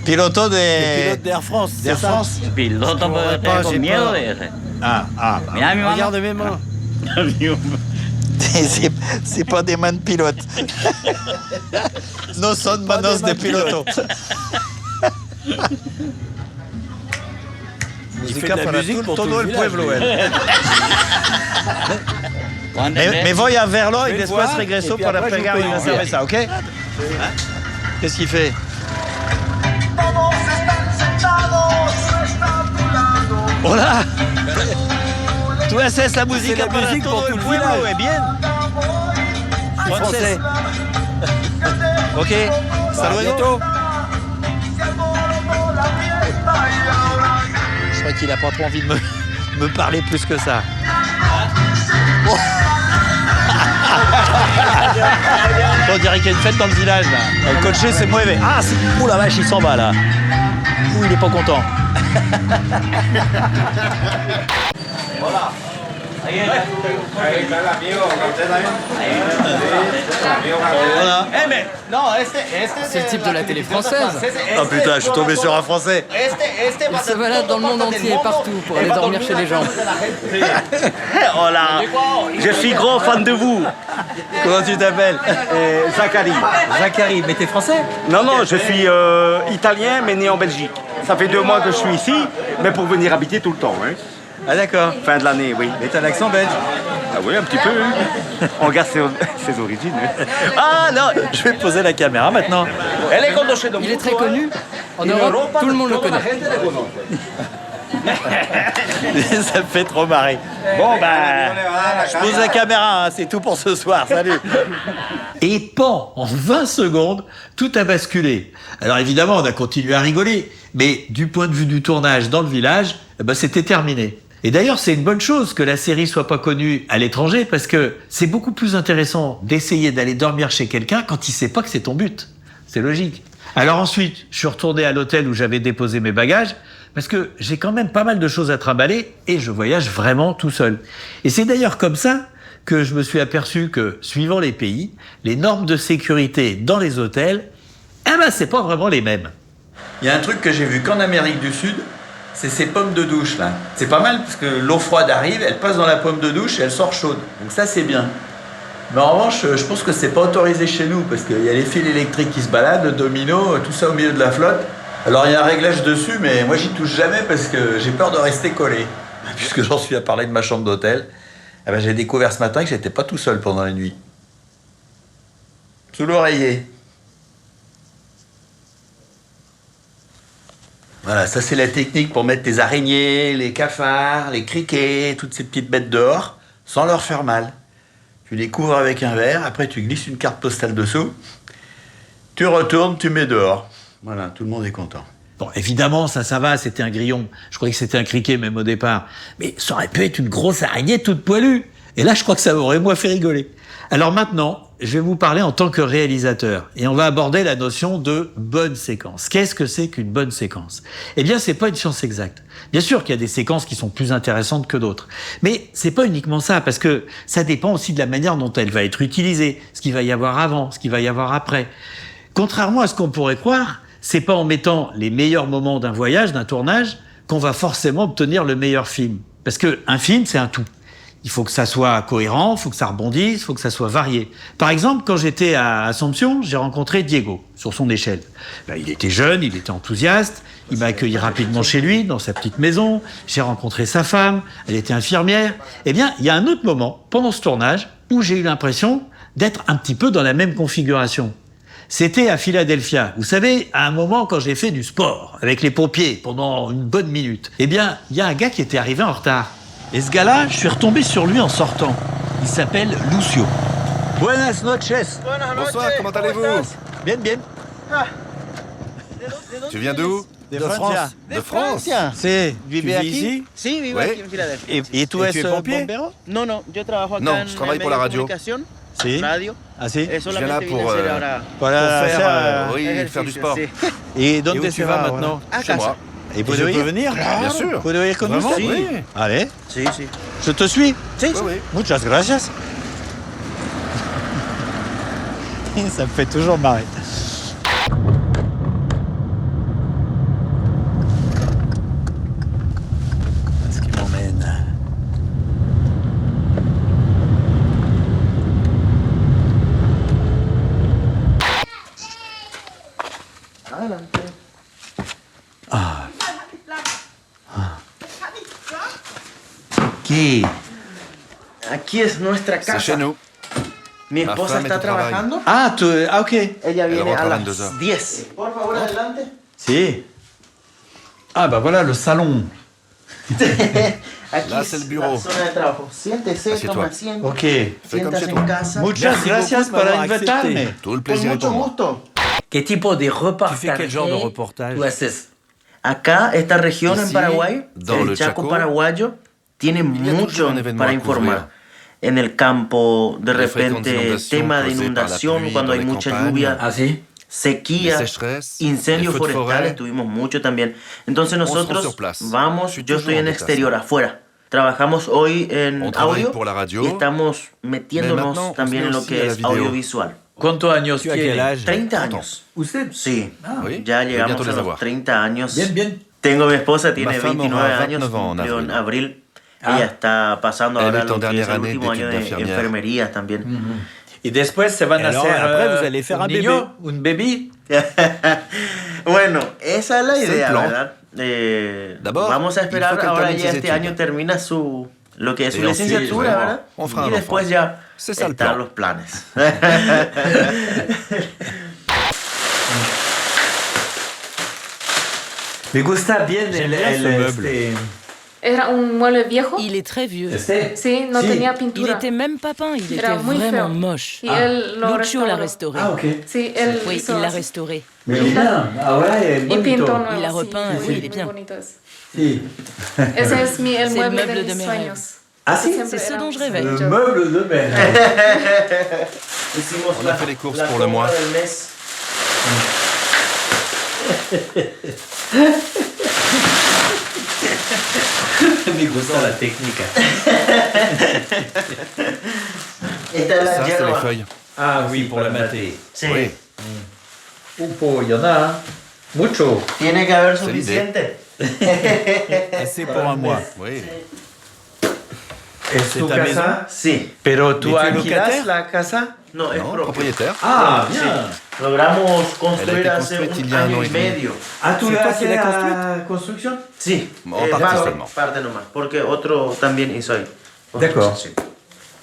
Piloto Pilote d'Air France, d'Air France? Piloto, pourrais pero pas, tengo j'ai miedo peur. de ese. Ah. Mira mi mano. Regarde mes mains. C'est pas des mains de pilote. No son manos de piloto. Il fait de la musique pour tout le village, pueblo, lui. elle. Me voy a verlo y después regreso para pegar una cerveza, ¿ok? Qu'est-ce qu'il fait? Hola! Tú haces la musique la musique pour tout le village. Eh bien. Français. Ok. Hasta luego. Bientôt. Je crois qu'il a pas trop envie de me parler plus que ça. On dirait qu'il y a une fête dans le village là. Le cocher s'est mueve. Ah, ouh la vache, il s'en va là. Ouh, il est pas content. Voilà. Voilà. Eh, mais non, C'est le type de la télé française. Oh putain, je suis tombé sur un français. Il se balade dans le monde entier, partout, pour aller dormir chez les gens. Hola, je suis gros fan de vous. Comment tu t'appelles? Zachary. Zachary, mais t'es français? Non, je suis italien, mais né en Belgique. Ça fait 2 mois que je suis ici, mais pour venir habiter tout le temps. Hein. Ah d'accord. Fin de l'année, oui. Mais t'as l'accent belge? Ah oui, un petit peu. Hein. On garde ses origines. Hein. Ah non, je vais poser la caméra maintenant. Il est très connu. En Europe, tout le monde le connaît. Ça me fait trop marrer. Bon ben, je pose la caméra, hein, c'est tout pour ce soir, salut. Et pan, en 20 secondes, tout a basculé. Alors évidemment, on a continué à rigoler, mais du point de vue du tournage dans le village, c'était terminé. Et d'ailleurs, c'est une bonne chose que la série soit pas connue à l'étranger, parce que c'est beaucoup plus intéressant d'essayer d'aller dormir chez quelqu'un quand il sait pas que c'est ton but. C'est logique. Alors ensuite, je suis retourné à l'hôtel où j'avais déposé mes bagages, parce que j'ai quand même pas mal de choses à trimballer et je voyage vraiment tout seul. Et c'est d'ailleurs comme ça que je me suis aperçu que, suivant les pays, les normes de sécurité dans les hôtels, c'est pas vraiment les mêmes. Il y a un truc que j'ai vu qu'en Amérique du Sud, c'est ces pommes de douche là. C'est pas mal parce que l'eau froide arrive, elle passe dans la pomme de douche et elle sort chaude. Donc ça c'est bien. Mais en revanche, je pense que c'est pas autorisé chez nous parce qu'il y a les fils électriques qui se baladent, le domino, tout ça au milieu de la flotte. Alors il y a un réglage dessus, mais moi j'y touche jamais parce que j'ai peur de rester collé. Puisque j'en suis à parler de ma chambre d'hôtel, j'ai découvert ce matin que j'étais pas tout seul pendant la nuit. Sous l'oreiller. Voilà, ça c'est la technique pour mettre tes araignées, les cafards, les criquets, toutes ces petites bêtes dehors, sans leur faire mal. Tu les couvres avec un verre, après tu glisses une carte postale dessous, tu retournes, tu mets dehors. Voilà, tout le monde est content. Bon, évidemment, ça va, c'était un grillon. Je croyais que c'était un criquet même au départ. Mais ça aurait pu être une grosse araignée toute poilue. Et là, je crois que ça aurait moins fait rigoler. Alors maintenant, je vais vous parler en tant que réalisateur et on va aborder la notion de bonne séquence. Qu'est-ce que c'est qu'une bonne séquence? Eh bien, c'est pas une science exacte. Bien sûr qu'il y a des séquences qui sont plus intéressantes que d'autres, mais c'est pas uniquement ça, parce que ça dépend aussi de la manière dont elle va être utilisée, ce qu'il va y avoir avant, ce qu'il va y avoir après. Contrairement à ce qu'on pourrait croire, c'est pas en mettant les meilleurs moments d'un voyage, d'un tournage, qu'on va forcément obtenir le meilleur film. Parce qu'un film, c'est un tout. Il faut que ça soit cohérent, il faut que ça rebondisse, il faut que ça soit varié. Par exemple, quand j'étais à Assomption, j'ai rencontré Diego, sur son échelle. Il était jeune, il était enthousiaste, il m'a accueilli rapidement chez lui, dans sa petite maison. J'ai rencontré sa femme, elle était infirmière. Eh bien, il y a un autre moment, pendant ce tournage, où j'ai eu l'impression d'être un petit peu dans la même configuration. C'était à Philadelphia. Vous savez, à un moment, quand j'ai fait du sport, avec les pompiers, pendant une bonne minute, eh bien, il y a un gars qui était arrivé en retard. Et ce gars-là, je suis retombé sur lui en sortant. Il s'appelle Lucio. Buenas noches. Bonsoir, comment allez-vous? Bien, bien. Tu viens d'où? De France. De France? C'est, Tu vis ici? Sí, vivo Oui. aquí en Filadelfia. Et tu es pompier? bombero? No, no, yo trabajo acá No, en je travaille el pour la medio de radio. comunicación, Si. radio. Ah si? Solamente pour, vine a hacer ahora Pour faire, oui, faire du ejercicio, sport. sí. Et Et donde où tu vas maintenant? A Chez casa. moi. Et Et vous je peux devez venir? Bien sûr. Vous devez con Vraiment? nous? Oui. Allez, Sí, sí. je te suis. Sí, Oui, sí. oui. Muchas gracias. Ça me fait toujours marrer. Ce qui m'emmène. Adelante. Qui? Aquí es nuestra C'est casa. chez nous. Mi Ma esposa femme está est au travail. trabajando. Ok. Ella viene rentre a a las 22 heures. 10. Por favor, adelante. Si. Ah bah voilà le salon. Aquí Là, c'est le bureau. la zona de trabajo. Siéntese, Assieds-toi. toma asiento. Ok. Fais comme Siéntase chez en toi. casa. Muchas Merci gracias beaucoup de para m'avoir accepté. invitarme. Tout le Con plaisir est mucho pour moi. gusto. ¿Qué tipo de Tu fais quel genre de reportage? tú haces? Acá, esta región en Ici, Paraguay, dans el le Chaco Chaco, paraguayo, tiene y a mucho toujours un événement para à informar. couvrir. En el campo, de Les fréquentes repente, inondations tema de causées par la inundación pluie cuando dans hay les mucha campagnes. lluvia, ¿Ah, sí? sequía, Les sécheresses, incendios les feux de forestales, forêt. tuvimos mucho también. Entonces se rend nosotros sur place. vamos, Je suis yo estoy toujours en en exterior, déplacement. afuera. Trabajamos hoy en On travaille audio pour la radio, y estamos mais metiéndonos maintenant, on también se en met lo aussi que à la es vidéo. audiovisual. ¿Cuántos años Tu as quel tiene? âge? 30 años. ¿Usted? Sí, Oui, ya je vais llegamos bientôt a les los avoir. 30 años. Bien, bien. Tengo mi esposa, tiene Ma femme 29 aura años, 29 ans en cumplió en avril. abril. Ella está pasando Elle ahora est en lo que es dernière el année último año d'études de d'infirmière. enfermería también. Y después se van Et a alors, hacer après, vous allez faire un niño, un bébé. Bueno, esa es la C'est le idea, plan. ¿verdad? D'abord, vamos a il esperar, faut qu'elle ahora termine ya ses este études. año termina lo que es su Et ensuite, licenciatura, vraiment, ¿verdad? on fera Y un después enfant. ya C'est ça le están plan. los planes. Me gusta bien J'aime bien ce meuble. Era un mueble viejo. Il est très vieux. Sí, no tenía pintura. Il était même pas peint, il Era était muy vraiment feo. moche. Y él lo Lucio l'a restauró. restauré. Ah ok. Sí, él Oui, hizo il l'a así. restauré. Mais il est bien. Ah ouais, Y bonito. pintó nuevo. Il a sí, repeint, sí, oui, il est muy bien. bonito es. Si. Ese es el C'est le mueble meuble de de mis mes sueños. Ah si? Siempre C'est ce era dont un je rêvais. Le sueño. meuble de mer. Hicimos On a fait les courses la pour le mois. compra del mes. Me gusta la técnica. Esta es la Ça, c'est les hierba. feuilles. Ah oui, pour la mater. Sí. Oui. Upo, il y en a, hein. Mucho. Tiene que haber C'est l'idée. suficiente. Assez pour un mois. Oui. ¿Es tu ta casa? Sí. Pero tú ¿Y tú alquilas locataire? la casa? No, es Non, propio. propriétaire. Ah, Sí. bien. Logramos Elle a construire été hace construite il un y a un año an y et demi. medio. Ah, tú C'est le toi haces qui l'as la construite? construction? Sí. En partie seulement. Parte nomás, porque otro también hizo ahí. D'accord. Sí.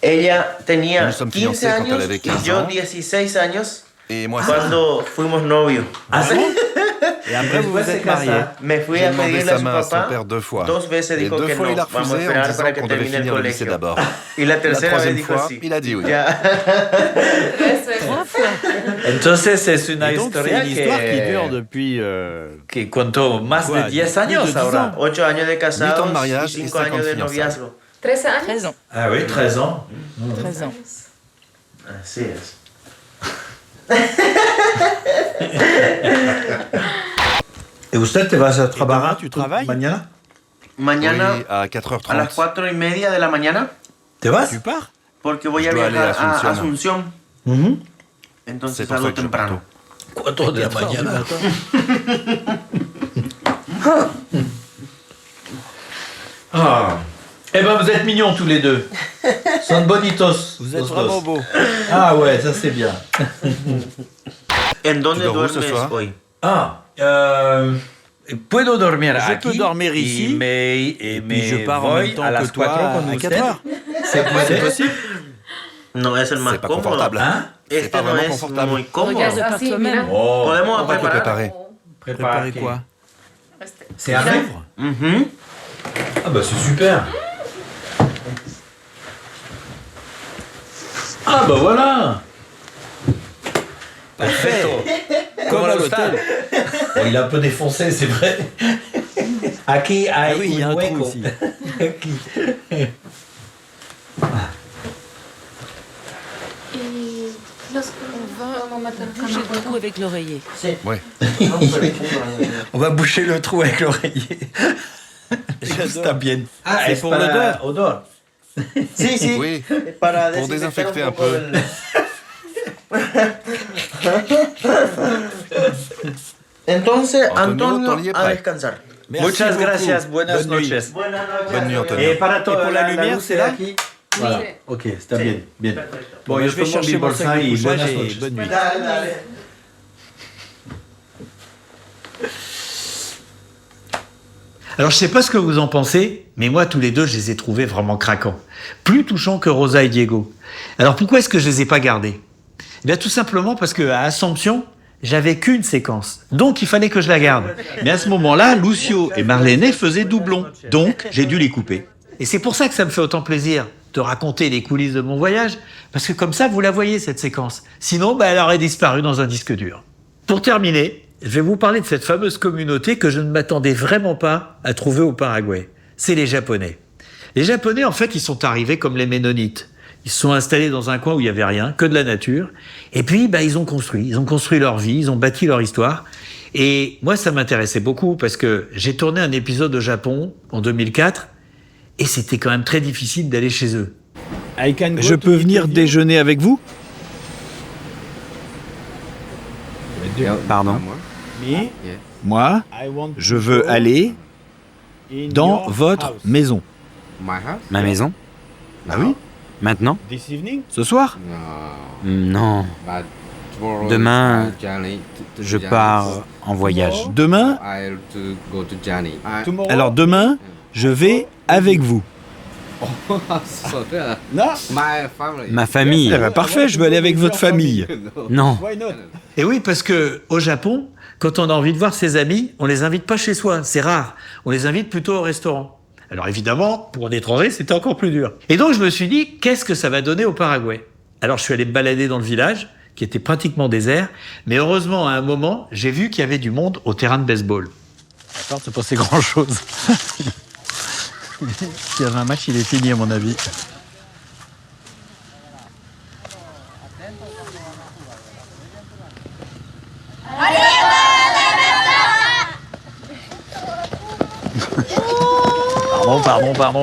Ella tenía Nous sommes 15 fiancés quand años elle avait 15 y yo ans. 16 años Et moi, cuando fuimos novios. Ah bon? Et après, vous vous êtes mariés. Me fui j'ai a demandé pedirle a sa su main à son papá. père 2 fois. 2 veces Et dijo 2 que fois, no, il a vamos a refusé en esperar disant para que qu'on devait termine el finir le lycée colegio. d'abord. Y la La tercera vez troisième dijo fois, sí. il a dit oui. Ya. Entonces es una Et donc, c'est historia une histoire qui dure que, depuis... que contó más Quoi, de 10 plus de años 10 ahora. ans. 8 años de 8 ans de casados mariage y et 5 50 años de fiançailles. noviazgo. 13 años. 13 ans. Ah oui, 13 ans. 13 ans. Así es. Et usted te vas a trabajar? Tu travailles? Mañana? Mañana Oui, à 4h30. a las 4:30 de la mañana. ¿Te vas? Tu pars? Porque voy a Je dois aller viajar à a Asunción. Entonces C'est pour salgo ça que je temprano. 4 de la mañana. Ah. Eh ben, vous êtes mignons tous les deux. Son bonitos. Vous êtes vraiment beaux. Ah ouais, ça c'est bien. ¿En donde dors où ce duermes soir? hoy? Puedo dormir Je aquí. peux dormir ici, et puis je pars en même temps a que las toi 4 con à usted. 4 heures. C'est possible. No es el más C'est pas cómodo. confortable. Hein? C'est Este pas no vraiment es confortable. muy cómodo. Regarde así, mira. Oh, Podemos On va te preparar. préparer. Préparer quoi? C'est un rêve. Mhm. Ah bah c'est super. Ah bah voilà. Parfait. Comme à l'hôtel. Bon, il est un peu défoncé, c'est vrai. Aquí hay oui, il y a un trou hueco. ici. Aquí. J'ai le trou avec l'oreiller. Ouais. On va boucher le trou avec l'oreiller. Está bien. Ah, c'est pour l'odeur. Odeur. Sí, sí. Oui, Para pour desinfectar désinfecter un poco peu. el- Entonces, Antonio, ton lit Antonio, est a prêt. descansar. Merci Muchas beaucoup. gracias. Buenas Bonne nuit. noches. Bonne nuit, Antonio. Et para todo, Et pour la lumière, luz c'est là? aquí. Voilà. Ok, está bien, bien. Bon, yo je vais tomo chercher mi mon bolsa sac de y couchage buenas et noches. bonne nuit. Dale, dale. Alors je sais pas ce que vous en pensez, mais moi tous les deux je les ai trouvés vraiment craquants. Plus touchants que Rosa et Diego. Alors pourquoi est-ce que je les ai pas gardés? Eh bien tout simplement parce qu'à Assomption, j'avais qu'une séquence. Donc il fallait que je la garde. Mais à ce moment-là, Lucio et Marlene faisaient doublon. Donc j'ai dû les couper. Et c'est pour ça que ça me fait autant plaisir de raconter les coulisses de mon voyage, parce que comme ça vous la voyez cette séquence. Sinon, elle aurait disparu dans un disque dur. Pour terminer, je vais vous parler de cette fameuse communauté que je ne m'attendais vraiment pas à trouver au Paraguay. C'est les Japonais. Les Japonais, en fait, ils sont arrivés comme les Ménonites. Ils se sont installés dans un coin où il n'y avait rien, que de la nature. Et puis, ils ont construit. Ils ont construit leur vie, ils ont bâti leur histoire. Et moi, ça m'intéressait beaucoup parce que j'ai tourné un épisode au Japon en 2004 et c'était quand même très difficile d'aller chez eux. Je peux venir déjeuner avec vous? Pardon. Moi, je veux aller dans votre maison. Ma maison? Ah oui? Maintenant? Ce soir? Non. Demain, je pars en voyage. Demain? Alors demain, je vais avec vous. Ma famille. Eh ben, parfait, je veux aller avec votre famille. Non. Et oui, parce que au Japon, quand on a envie de voir ses amis, on les invite pas chez soi, c'est rare. On les invite plutôt au restaurant. Alors évidemment, pour un étranger, c'était encore plus dur. Et donc je me suis dit, qu'est-ce que ça va donner au Paraguay? Alors je suis allé me balader dans le village, qui était pratiquement désert, mais heureusement, à un moment, j'ai vu qu'il y avait du monde au terrain de baseball. D'accord, c'est pas c'est grand-chose. S'il y avait un match, il est fini à mon avis.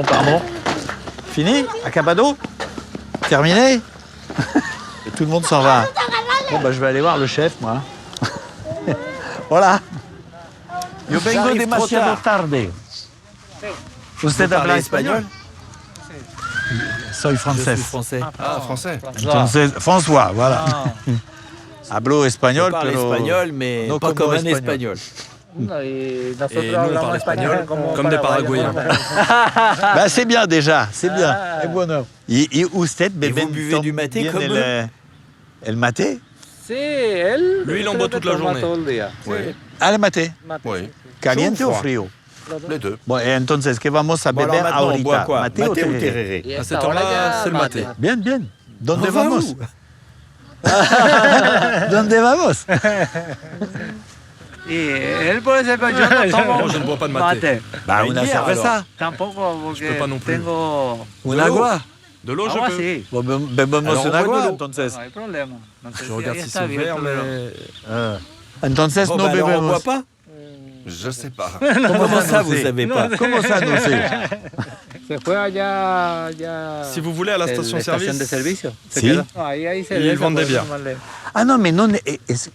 Pardon. Fini? Acabado? Terminé? Et tout le monde s'en va. Bon, je vais aller voir le chef, moi. Hola. Yo vengo demasiado tarde. Usted habla espagnol? Soy francés. Je suis français. Ah, français. Entonces, François, voilà. Hablo espagnol, Je parle pero espagnol, mais no pas como comme un espagnol. Et nous, on parle espagnol comme des Paraguayens. C'est bien déjà, c'est bien. Es bueno. Y usted bebe vous buvez du maté bien comme el maté? Lui, il en boit toute la journée. Oui. Ah, le maté. Oui. Caliente Chaud ou o froid? frío? Les deux. Bon, et entonces, ¿qué vamos a Bon, alors beber maintenant, on boit ahorita? quoi? Maté o Maté ou tereré? À cette heure-là, c'est le maté. Bien. ¿Dónde On va vamos? où? ¿Dónde vamos? Moi, je ne bois pas de maté. Una cerveza. Je peux pas non plus. Un agua. De l'eau, je Agua peux. sí. Bebemos Alors, un on boit de agua, l'eau. entonces. No hay problema. Entonces, Je regarde ahí si está c'est ouvert, abierto, mais... Entonces Bon, no bah alors, on bebemos. boit pas Je sais pas. Comment ça, vous savez pas Comment ça, no sé? Se fue allá, allá. Si vous voulez, à la el- station-service. de servicio. Se Sí. queda. No, ahí se Ils vendent des bières. Ah non, mais non,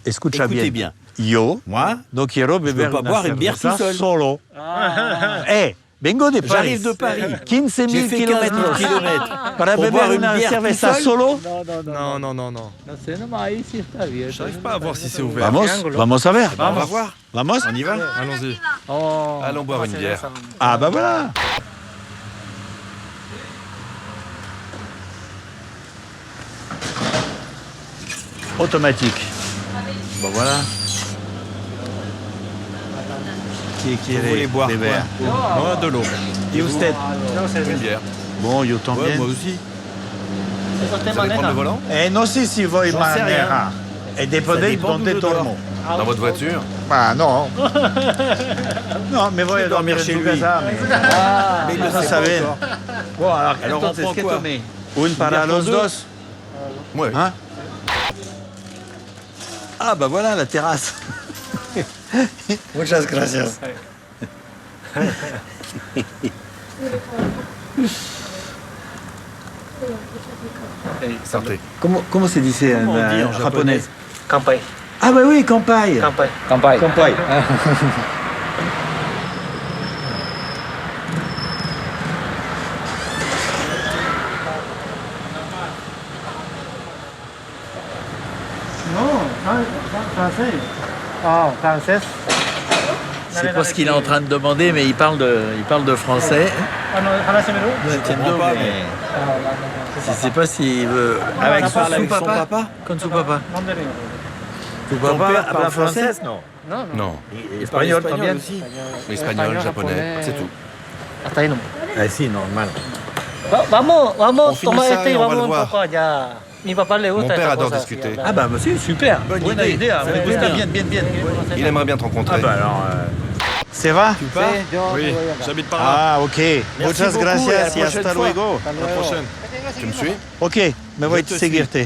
escucha Écoutez bien. bien. Yo Moi, no quiero beber pas una boire une bière cerveza tout seul. solo. Vengo de Paris. j'arrive de Paris. 15 J'ai 000 fait 15 000 kilómetros. kilomètres. Para Pour beber boire une una bière tout cerveza seul solo. Non, non, non, non. No sé, nomás ahí sí está abierto. J'arrive pas à voir si c'est ouvert. Vamos, vamos a ver. Eh ben, on va voir. Vamos. On y va. Allons-y. Oh, Allons boire une bière. Ah bah voilà. Automatique. Bon voilà. Qui Vous voulez boire des verres? Moi, de l'eau. Et usted? Une bière. Bon, yo Ouais, también. moi aussi. Vous allez prendre le volant? No sé si voy J'en sais rien. manejar. Et depende dépend donde d'où je dors. dormo. Dans votre voiture? Ah non. Non, me voy a dormir dormir chez en tu lui. casa. Mais il le Ça sait sabe. pas encore. Bon, alors Alors, on entonces, prend ¿qué quoi? tomé? Un para bière pour los deux? dos. Ouais. Hein? Ah bah voilà la terrasse. Muchas gracias. Sortez. ¿Cómo se dice Comment on dit en japonais? Kampai. Ah bah oui, kampai. Kampai. Kampai. Kampai. Ah, français. C'est pas ce qu'il est en train de demander, mais il parle de français. Je entiendo, pas, mais je sais pas s'il veut. Avec son papa Con su papa. Tu Ton papa père parle habla français? français? Non. Non. Espagnol también. aussi. Espagnol, japonais, c'est tout. Hasta ahí no. Ah si, normal. Vamos, On vamos, finit toma ça este et y on va vamos le un voir. poco allá. Mi papá le Mon gusta père esta adore cosa. discuter. Ah bah c'est super. Bonne Buena idée. idea. Ça Me me gusta plaît bien, bien. Il aimerait bien te rencontrer. Ah bah alors. C'est va? Tu pars? Oui, j'habite par là. Ah ok. Muchas beaucoup et à la gracias y prochaine hasta fois. luego. À la prochaine. Tu me suis? Ok, me voy a te seguirte.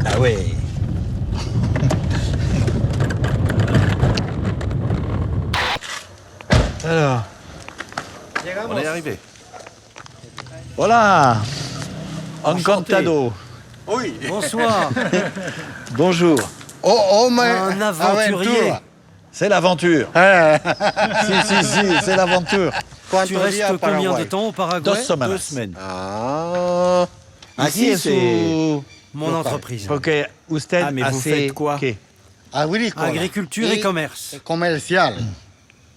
Ah ouais. Alors, On est arrivé. voilà. Encantado. Bonsoir. Bonjour. Un aventurier. C'est l'aventure. si, c'est l'aventure. Tu restes combien de temps au Paraguay? 2 semanas. 2 semaines. Ah. Ici, Aquí c'est mon entreprise. Porque usted Ah, mais vous hace faites quoi? ¿qué? Agriculture et commerce. Comercial.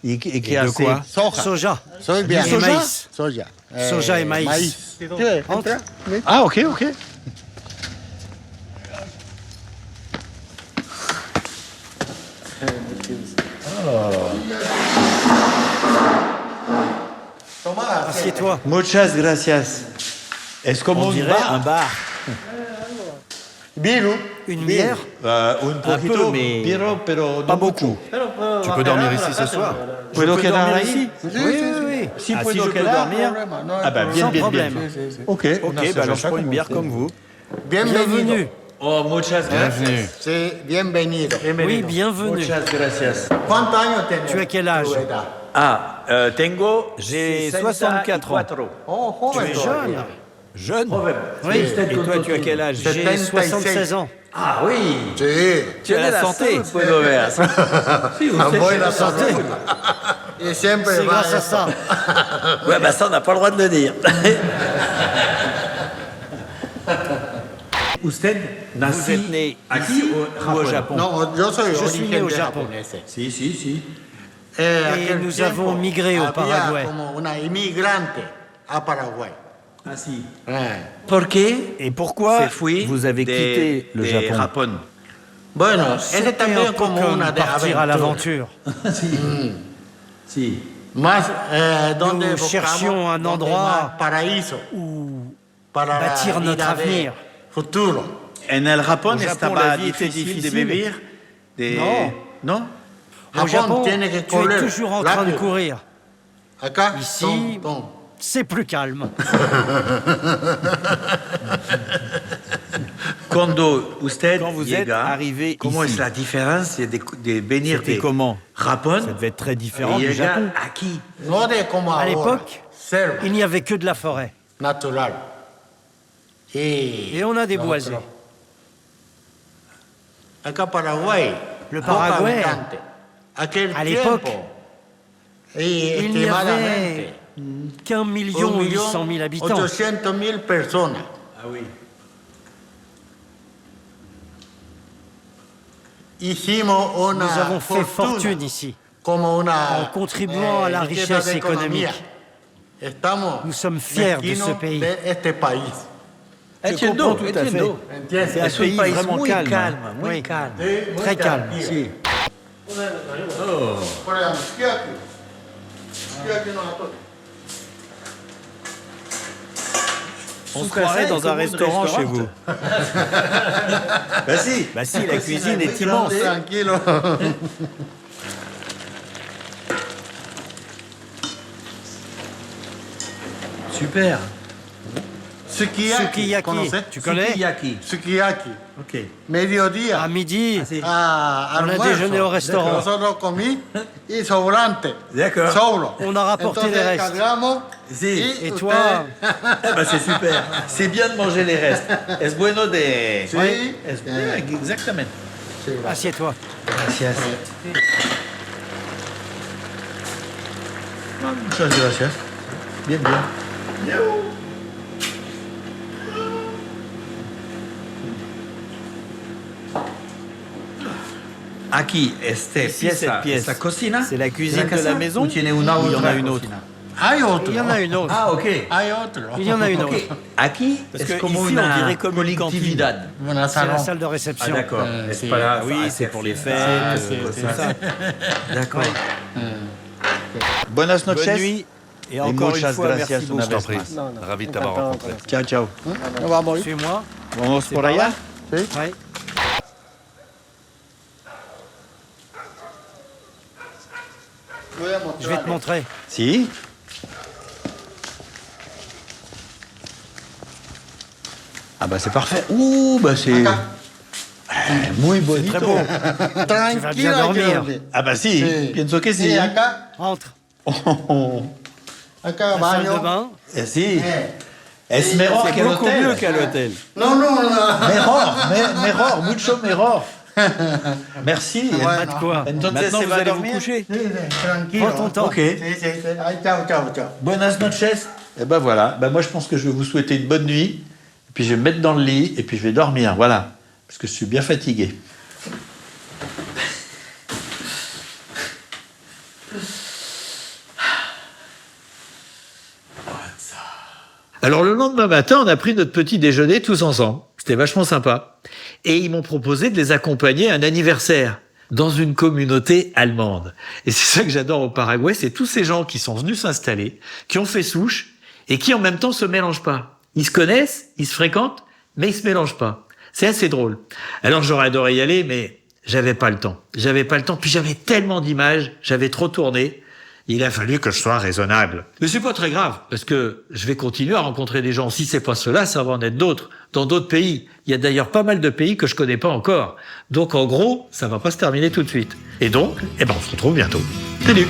¿Y qué Et de hace? quoi? Soja. Soja. Soy bien. Et maïs. Soja. Soja et maïs. Maíz. Entre. Ah, ok. Assieds-toi. Muchas gracias. Es como On un dirait bar. un bar. Biru. Une bière? Un poquito, peu, mais pero pas no beaucoup. Tu peux dormir ici ce soir? ¿Puedo quedar dormir ahí? ici? Oui. Si Ah, si puedo je peux quedar. dormir, Ah bah bien, sans bien, problème. bien. Ok, Ok, bah alors je prends une bière comme vous. Bienvenido. Oh, muchas Bienvenue. Sí, bienvenido. Oui, bienvenue. Muchas gracias. ¿Cuántos años tienes? Tu as quel âge? Tu edad. Ah, tengo J'ai 64 ans. Oh, Tu joven es todavía. jeune? Oui. Et toi, tu as quel âge? J'ai 76. 76 ans. Ah oui. Sí. Tu as la santé. Puedo ver. A buena santé. Y siempre C'est va grâce à eso. ça. Ouais, bah ça, on n'a pas le droit de le dire. Usted Vous êtes né ici ou au Japon? No, yo soy Je suis né au origen de Japon. japonés. Si. Aquel nous tiempo avons migré au había Paraguay. como una inmigrante a Paraguay. Ah si. ¿Por qué Et pourquoi se fui vous avez quitté le Japon? Japón? Bueno, ese C'était un también peu como comme una de partir à l'aventure. Si. Más donde Nous buscamos cherchions un donde endroit más paraíso para bâtir la notre vida de avenir. futuro. En el Japón Au Japon, estaba la vie était difícil de difficile. vivir. Non. ¿No? Au Japon, tu es toujours en train de courir. Ici, c'est plus calme. Quand vous êtes arrivé comment ici, est la différence de venir c'était de comment? Japon? Ça devait être très différent du Japon. Aquí. À l'époque, il n'y avait que de la forêt. Et on a des boisés. Le Paraguay, à l'époque, il n'y avait qu'1 800 000 habitants. Ah oui. Nous avons fait fortune ici, en contribuant à la richesse économique. Nous sommes fiers de ce pays. Je comprends tout à fait. C'est un pays vraiment calme. Oui, très calme. Si. On se croirait dans un restaurant chez vous. Bah si. Bah si, la cuisine est immense. Super. Sukiyaki, tu connais? Sukiyaki. Ok. Mediodía. À midi, Ah, on a déjeuné au restaurant. Nosotros comí y sobrante. D'accord. Sobro. On a rapporté les restes. Cargamos Si. Et toi, Bah c'est super. C'est bien de manger les restes. Es bueno de... Sí. Exactement. assieds-toi. Gracias. Muchas gracias. Bien, bien. Aquí, cette pièce, la cocina, c'est la cuisine de la maison. Ou il y en a une autre. Hay otro. Il y en a une autre. Ah, ok. Hay otro. Il y en a une autre. Aquí, parce que ici, on dirait comme une cantine. C'est la salle de réception. Ah, d'accord. C'est pas là. Oui, c'est pour les fêtes. C'est ça. D'accord. Buenas noches. Bonne nuit. Et encore une fois, merci beaucoup. Je t'en prie. Ravi de t'avoir rencontré. Ciao, ciao. Suis-moi. Vamos por allá. Oui. Je vais te montrer. Si. Ah bah c'est parfait. Ouh, bah c'est... Muy bonito. Très beau. Tu vas bien dormir. Ah bah si, pienso que si. Entre. Acá, La salle de baño. bain. Si. Es mejor que beaucoup l'hôtel. mieux qu'à l'hôtel. No, no, no. Mejor, mucho mejor. Merci. Pas de quoi. Entonces Maintenant, se vous va allez vous dormir. coucher. Tranquilo. Prends ton temps. Ok. Sí, sí, sí. Ay, chao, chao, chao. Buenas noches. Et ben voilà. Ben moi je pense que je vais vous souhaiter une bonne nuit. Et puis je vais me mettre dans le lit et puis je vais dormir. Voilà. Parce que je suis bien fatigué. Alors le lendemain matin, on a pris notre petit déjeuner tous ensemble. C'était vachement sympa. Et ils m'ont proposé de les accompagner à un anniversaire dans une communauté allemande. Et c'est ça que j'adore au Paraguay, c'est tous ces gens qui sont venus s'installer, qui ont fait souche et qui en même temps se mélangent pas. Ils se connaissent, ils se fréquentent, mais ils se mélangent pas. C'est assez drôle. Alors j'aurais adoré y aller, mais j'avais pas le temps. Puis j'avais tellement d'images, j'avais trop tourné. Il a fallu que je sois raisonnable. Mais c'est pas très grave, parce que je vais continuer à rencontrer des gens. Si c'est pas cela, ça va en être d'autres, dans d'autres pays. Il y a d'ailleurs pas mal de pays que je connais pas encore. Donc en gros, ça va pas se terminer tout de suite. Et donc, on se retrouve bientôt. Salut!